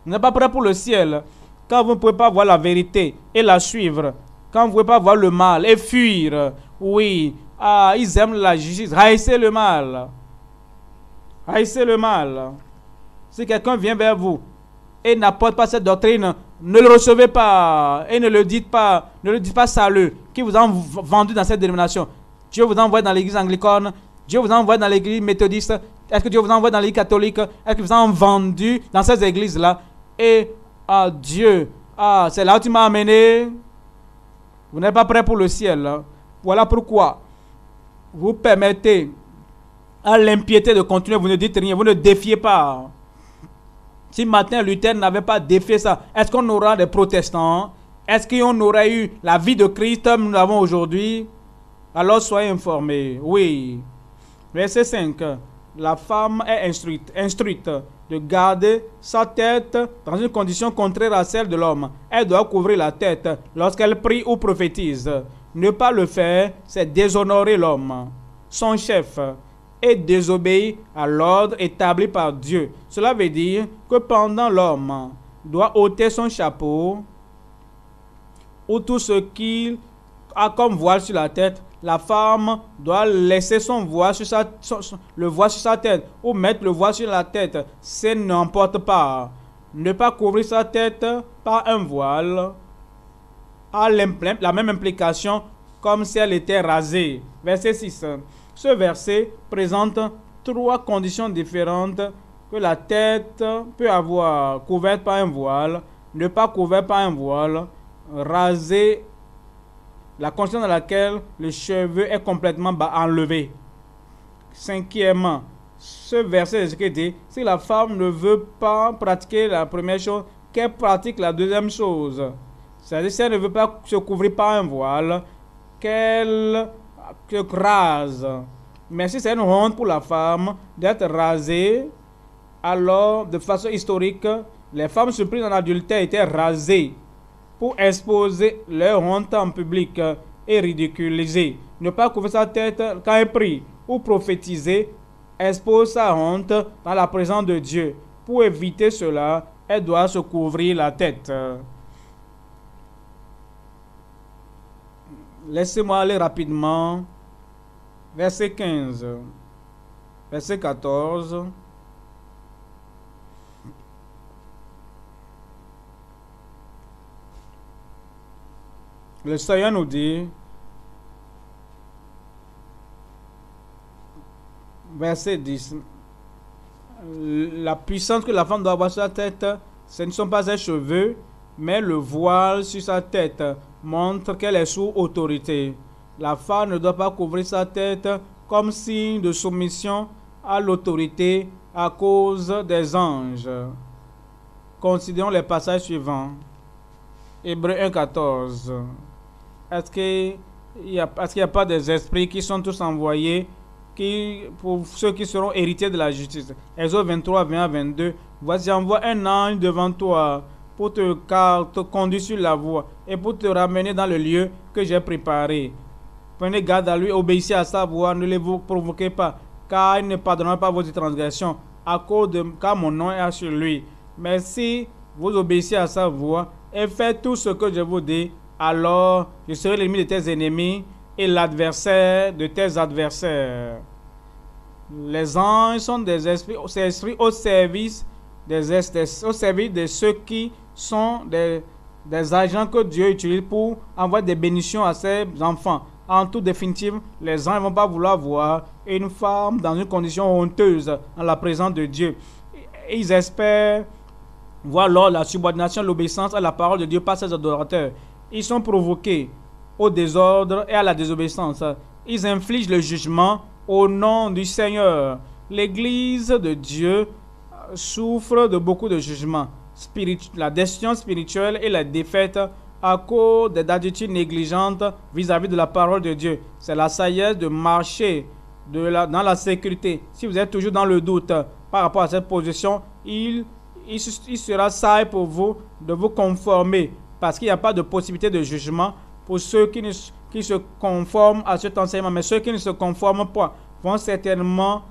[SPEAKER 1] Vous n'êtes pas prêt pour le ciel. Quand vous ne pouvez pas voir la vérité et la suivre, quand vous ne pouvez pas voir le mal et fuir, oui, ah, ils aiment la justice. Haïssez le mal. Haïssez le mal. Si quelqu'un vient vers vous et n'apporte pas cette doctrine, ne le recevez pas et ne le dites pas salut. Qui vous a vendu dans cette dénomination? Dieu vous envoie dans l'église anglicane, Dieu vous envoie dans l'église méthodiste. Est-ce que Dieu vous envoie dans l'église catholique? Est-ce que vous en vendu dans ces églises-là? Et Dieu, c'est là où tu m'as amené. Vous n'êtes pas prêt pour le ciel. Voilà pourquoi vous permettez à l'impiété de continuer. Vous ne dites rien, vous ne défiez pas. Si Martin Luther n'avait pas défié ça, est-ce qu'on aura des protestants? Est-ce qu'on aurait eu la vie de Christ comme nous l'avons aujourd'hui? Alors soyez informés. Oui. Verset 5. La femme est instruite de garder sa tête dans une condition contraire à celle de l'homme. Elle doit couvrir la tête lorsqu'elle prie ou prophétise. Ne pas le faire, c'est déshonorer l'homme, son chef, et désobéir à l'ordre établi par Dieu. Cela veut dire que pendant l'homme doit ôter son chapeau ou tout ce qu'il a comme voile sur la tête, la femme doit laisser son voile sur le voile sur sa tête ou mettre le voile sur la tête. Ça n'emporte pas. Ne pas couvrir sa tête par un voile a la même implication comme si elle était rasée. Verset 6. Ce verset présente 3 conditions différentes que la tête peut avoir: couverte par un voile, ne pas couverte par un voile, rasée, la condition dans laquelle le cheveu est complètement enlevé. Cinquièmement, ce verset dit, si la femme ne veut pas pratiquer la première chose, qu'elle pratique la deuxième chose. C'est-à-dire, si elle ne veut pas se couvrir par un voile, qu'elle rase. Mais si c'est une honte pour la femme d'être rasée, alors, de façon historique, les femmes surprises en adultère étaient rasées pour exposer leur honte en public et ridiculiser. Ne pas couvrir sa tête quand elle prie ou prophétiser expose sa honte dans la présence de Dieu. Pour éviter cela, elle doit se couvrir la tête. Laissez-moi aller rapidement. Verset 15. Verset 14. Le Seigneur nous dit, verset 10, la puissance que la femme doit avoir sur sa tête, ce ne sont pas ses cheveux, mais le voile sur sa tête montre qu'elle est sous autorité. La femme ne doit pas couvrir sa tête comme signe de soumission à l'autorité à cause des anges. Considérons les passages suivants. Hébreux 1,14. Est-ce qu'il n'y a pas des esprits qui sont tous envoyés pour ceux qui seront héritiers de la justice? Exode 23, 21, 22. Voici, j'envoie un ange devant toi pour te conduire sur la voie et pour te ramener dans le lieu que j'ai préparé. Prenez garde à lui, obéissez à sa voix, ne les provoquez pas, car il ne pardonnera pas vos transgressions, car mon nom est sur lui. Mais si vous obéissez à sa voix et faites tout ce que je vous dis, alors je serai l'ennemi de tes ennemis et l'adversaire de tes adversaires. Les anges sont des esprits au service de ceux qui sont des agents que Dieu utilise pour envoyer des bénédictions à ses enfants. En toute définitive, les anges ne vont pas vouloir voir une femme dans une condition honteuse en la présence de Dieu. Ils espèrent voir alors la subordination, l'obéissance à la parole de Dieu par ses adorateurs. Ils sont provoqués au désordre et à la désobéissance. Ils infligent le jugement au nom du Seigneur. L'Église de Dieu souffre de beaucoup de jugements. La destruction spirituelle et la défaite à cause des attitudes négligentes vis-à-vis de la parole de Dieu. C'est la sagesse de marcher dans la sécurité. Si vous êtes toujours dans le doute par rapport à cette position, il sera sage pour vous de vous conformer parce qu'il n'y a pas de possibilité de jugement pour ceux qui se conforment à cet enseignement. Mais ceux qui ne se conforment pas vont certainement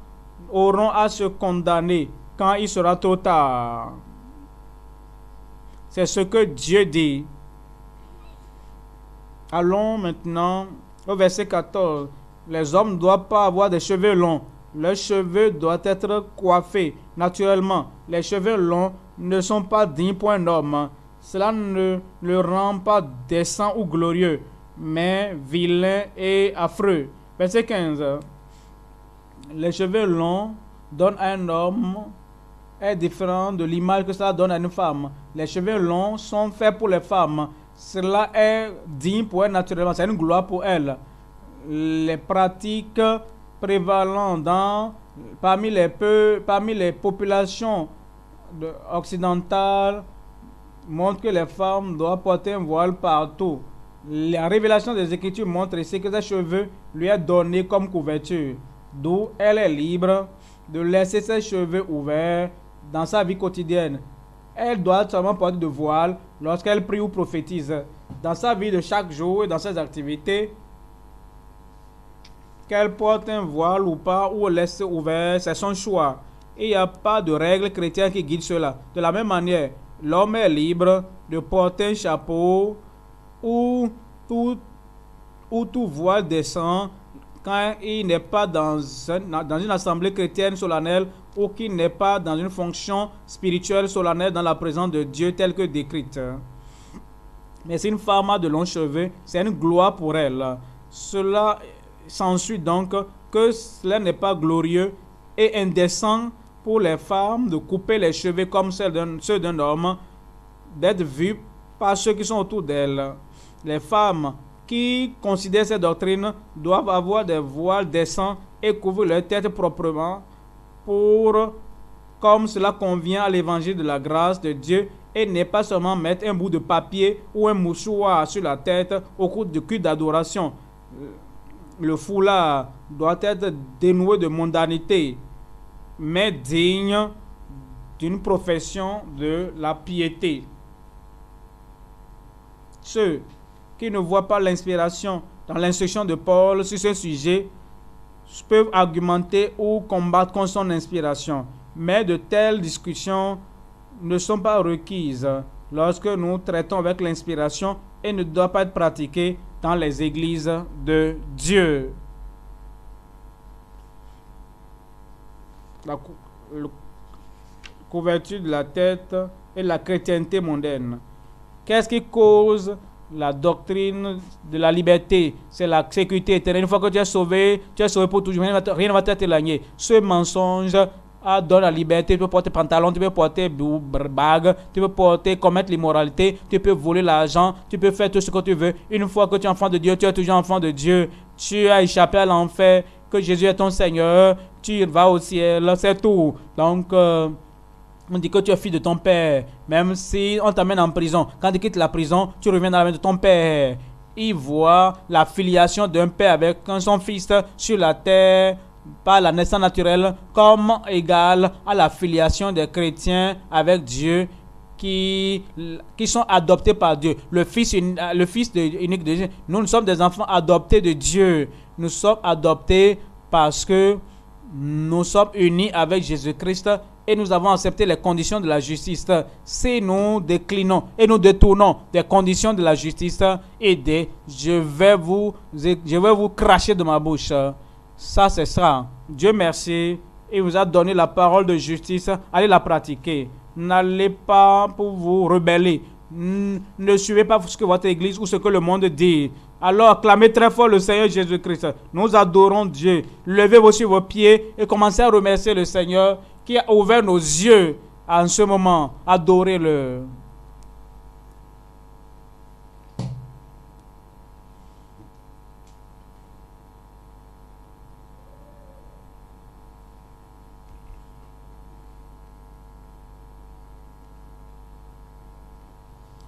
[SPEAKER 1] auront à se condamner quand il sera trop tard. C'est ce que Dieu dit. Allons maintenant au verset 14. Les hommes ne doivent pas avoir des cheveux longs. Leurs cheveux doivent être coiffés. Naturellement, les cheveux longs ne sont pas dignes pour un homme. Cela ne le rend pas décent ou glorieux, mais vilain et affreux. Verset 15. Les cheveux longs donnent à un homme est différent de l'image que cela donne à une femme. Les cheveux longs sont faits pour les femmes. Cela est digne pour elles naturellement. C'est une gloire pour elles. Les pratiques prévalentes parmi les populations occidentales montrent que les femmes doivent porter un voile partout. La révélation des Écritures montre ici que ses cheveux lui est donné comme couverture. D'où elle est libre de laisser ses cheveux ouverts dans sa vie quotidienne. Elle doit seulement porter de voile lorsqu'elle prie ou prophétise. Dans sa vie de chaque jour et dans ses activités, qu'elle porte un voile ou pas, ou laisse ouvert, c'est son choix. Et il n'y a pas de règle chrétienne qui guide cela. De la même manière, l'homme est libre de porter un chapeau ou tout voile décent quand il n'est pas dans une assemblée chrétienne solennelle ou qu'il n'est pas dans une fonction spirituelle solennelle dans la présence de Dieu telle que décrite. Mais si une femme a de longs cheveux, c'est une gloire pour elle. Cela s'ensuit donc que cela n'est pas glorieux et indécent pour les femmes de couper les cheveux comme ceux d'un homme, d'être vues par ceux qui sont autour d'elles. Les femmes qui considèrent ces doctrines doivent avoir des voiles décents et couvrir leur tête proprement comme cela convient à l'évangile de la grâce de Dieu, et n'est pas seulement mettre un bout de papier ou un mouchoir sur la tête au cours du culte d'adoration. Le foulard doit être dénoué de mondanité, mais digne d'une profession de la piété. Ceux qui ne voient pas l'inspiration dans l'instruction de Paul sur ce sujet peuvent argumenter ou combattre contre son inspiration, mais de telles discussions ne sont pas requises lorsque nous traitons avec l'inspiration et ne doivent pas être pratiquées dans les églises de Dieu. La couverture de la tête et la chrétienté mondaine. Qu'est-ce qui cause la doctrine de la liberté? C'est la sécurité éternelle. Une fois que tu es sauvé pour toujours. Rien ne va t'éloigner. Ce mensonge donne la liberté. Tu peux porter pantalon, tu peux porter bague, tu peux commettre l'immoralité, tu peux voler l'argent, tu peux faire tout ce que tu veux. Une fois que tu es enfant de Dieu, tu es toujours enfant de Dieu. Tu as échappé à l'enfer, que Jésus est ton Seigneur, tu vas au ciel, c'est tout. Donc, on dit que tu es fils de ton père, même si on t'amène en prison. Quand tu quittes la prison, tu reviens dans la main de ton père. Il voit la filiation d'un père avec son fils sur la terre par la naissance naturelle comme égale à la filiation des chrétiens avec Dieu qui sont adoptés par Dieu. Le fils unique de Dieu. Nous sommes des enfants adoptés de Dieu. Nous sommes adoptés parce que nous sommes unis avec Jésus-Christ et nous avons accepté les conditions de la justice. Si nous déclinons et nous détournons des conditions de la justice, je vais vous cracher de ma bouche. Ça, c'est ça. Dieu merci. Il vous a donné la parole de justice. Allez la pratiquer. N'allez pas pour vous rebeller. Ne suivez pas ce que votre église ou ce que le monde dit. Alors acclamez très fort le Seigneur Jésus-Christ. Nous adorons Dieu. Levez-vous sur vos pieds et commencez à remercier le Seigneur qui a ouvert nos yeux en ce moment. Adorez-le.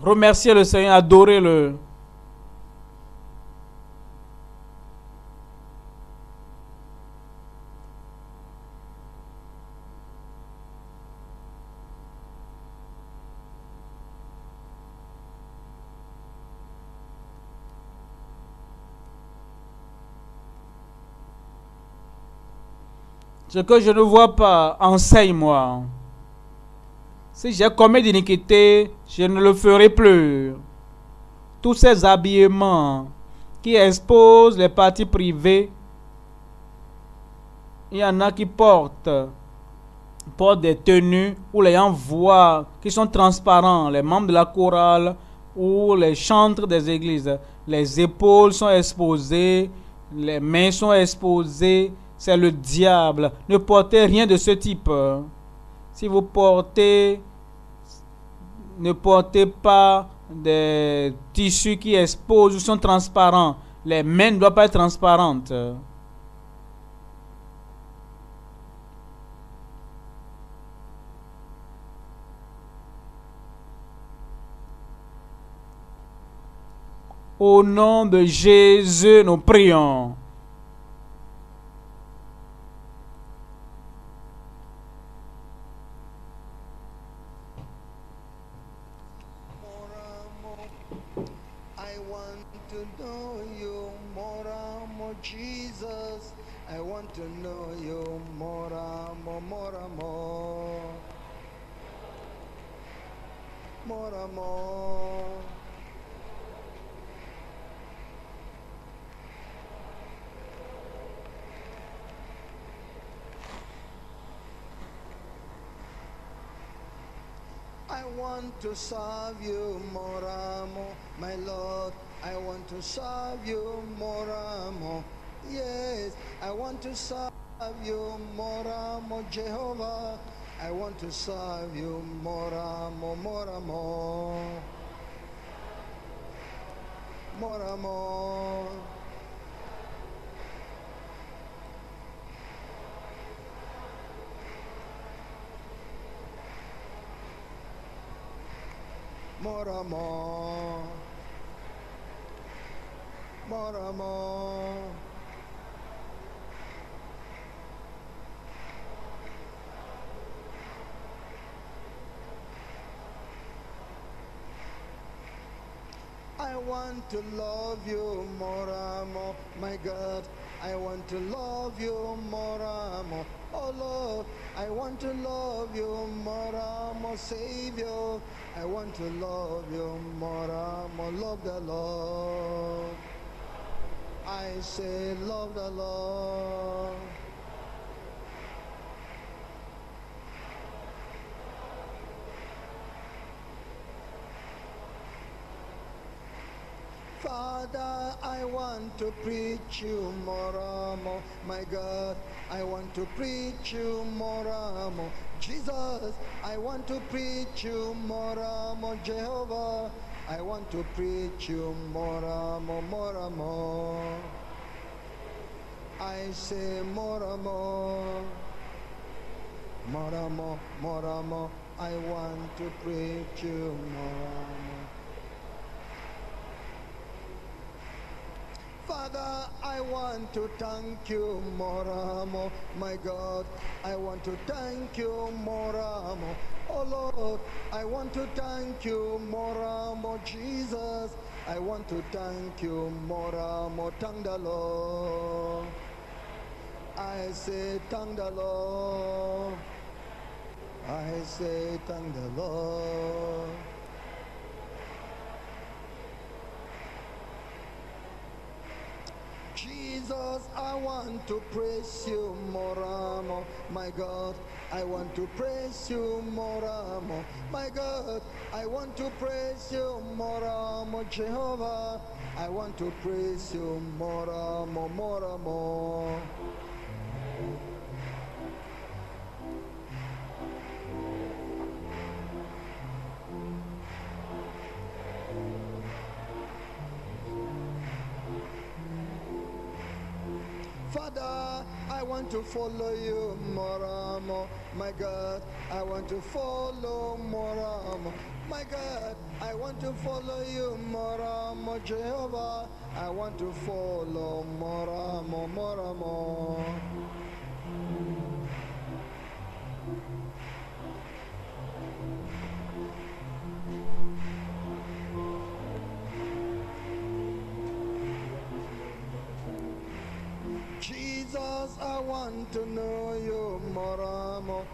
[SPEAKER 1] Remerciez le Seigneur, adorez-le. Ce que je ne vois pas, enseigne-moi. Si j'ai commis d'iniquité, je ne le ferai plus. Tous ces habillements qui exposent les parties privées, il y en a qui portent des tenues où les gens voient, qui sont transparents, les membres de la chorale ou les chantres des églises. Les épaules sont exposées, les mains sont exposées. C'est le diable. Ne portez rien de ce type. Si vous portez, ne portez pas des tissus qui exposent ou sont transparents. Les mains ne doivent pas être transparentes. Au nom de Jésus, nous prions.
[SPEAKER 2] I want to know you more, more Jesus. I want to know you more, more, more, more. More, more. I want to serve you more, more, my Lord. I want to serve you more, more. Yes, I want to serve you more, more, Jehovah. I want to serve you more, more, more, more. More, more. More, more. More, more. I want to love you more, more, my God. I want to love you more, more. Oh Lord, I want to love you more, more, Savior. I want to love you more, more. Love the Lord. I say, love the Lord. Father, I want to preach you more, more, my God. I want to preach you more, more. Jesus, I want to preach you more, more. Jehovah, I want to preach you more, more, more, more. I say more, more. More, more, more, more. I want to preach you more, more. Father, I want to thank you more, more, my God. I want to thank you more, more. Oh Lord, I want to thank you more, more, Jesus. I want to thank you more, more. Thank the Lord. I say thank the Lord. I say thank the Lord. Jesus, I want to praise you more, more, my God. I want to praise you more, more, my God. I want to praise you more, more, Jehovah. I want to praise you more, more, more, more. Father, I want to follow you more, more. My God, I want to follow more, more. My God, I want to follow you more, more. Jehovah, I want to follow more, more, more, more. Jesus, I want to know you more, more.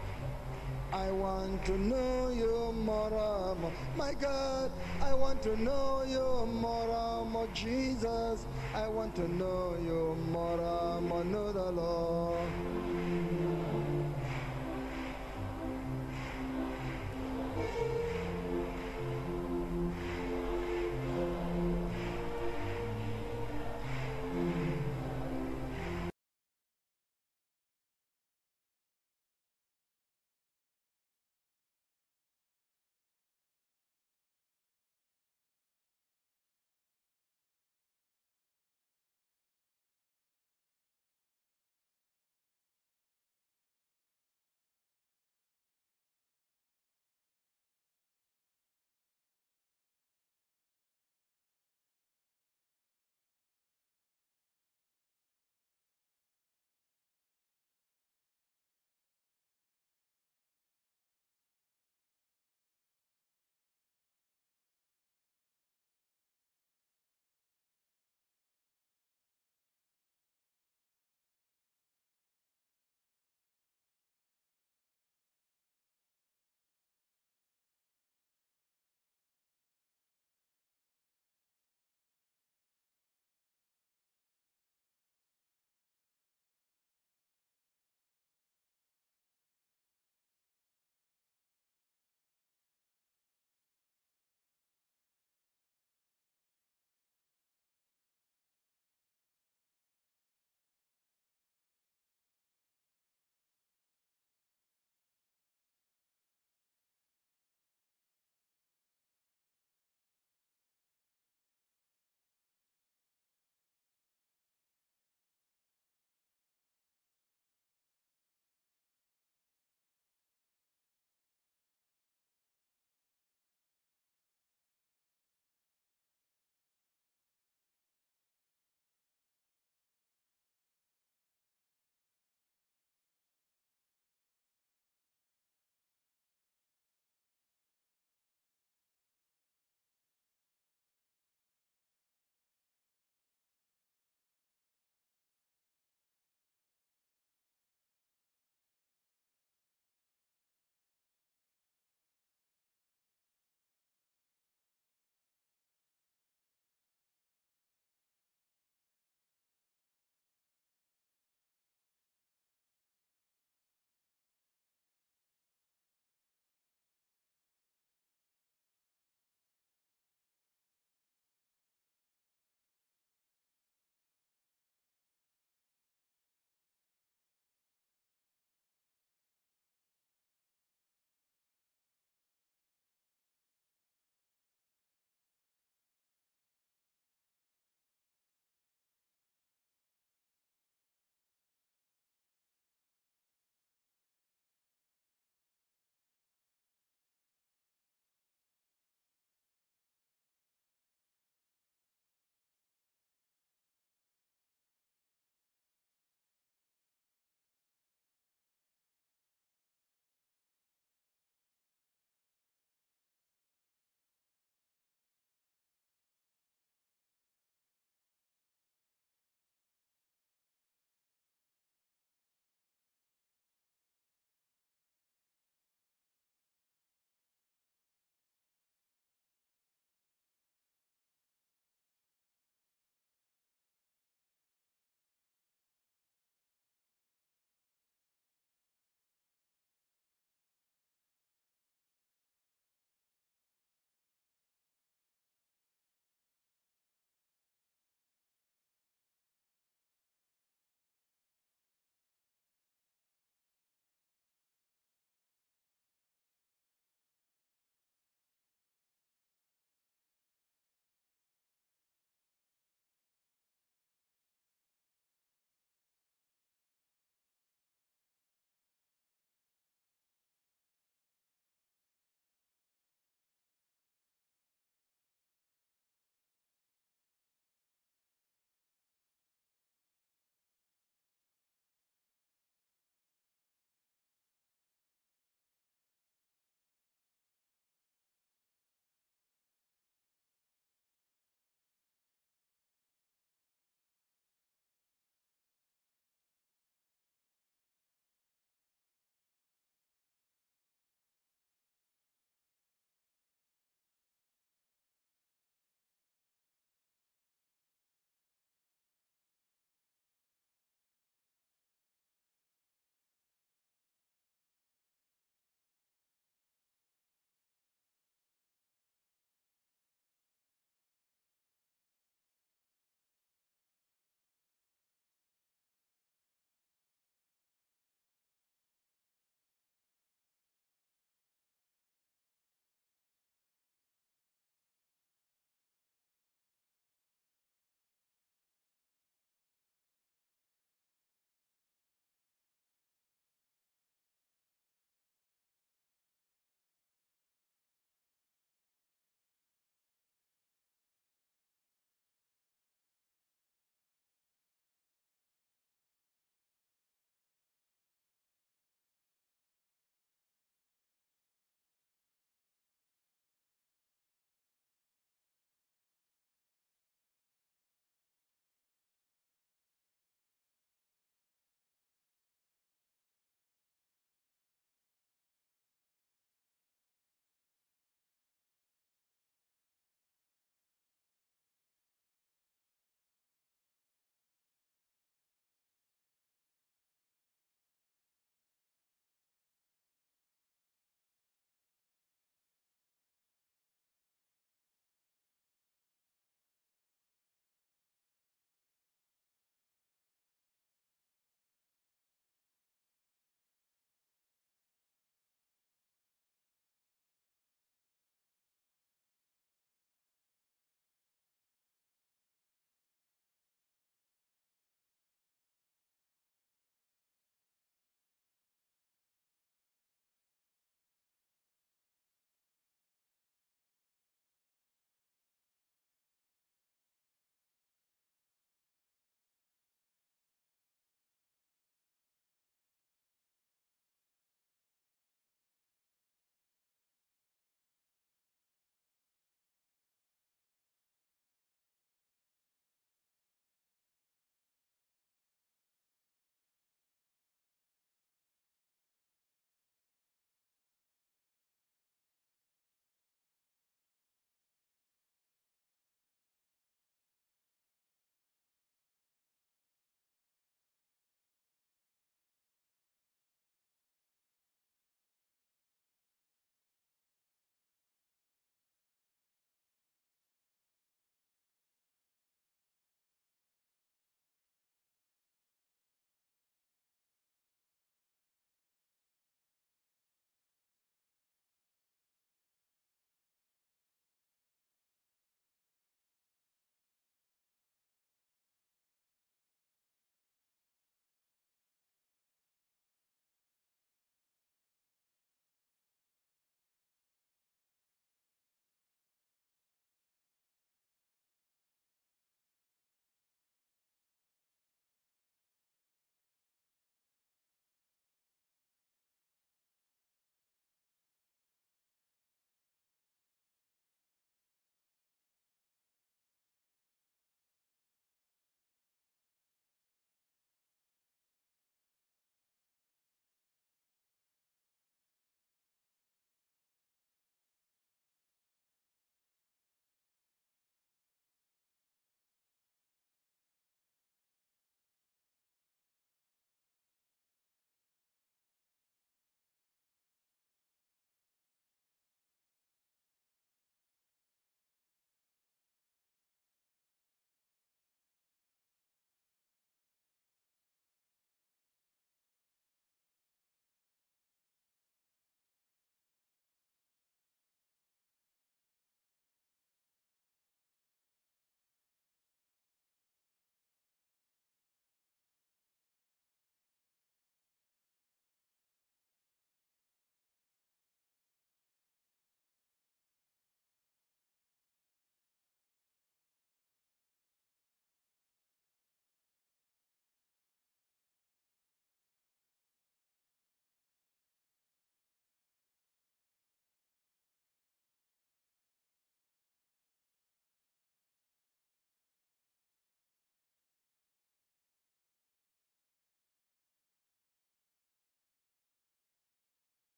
[SPEAKER 2] I want to know you more, more. My God, I want to know you more, more. Jesus, I want to know you more,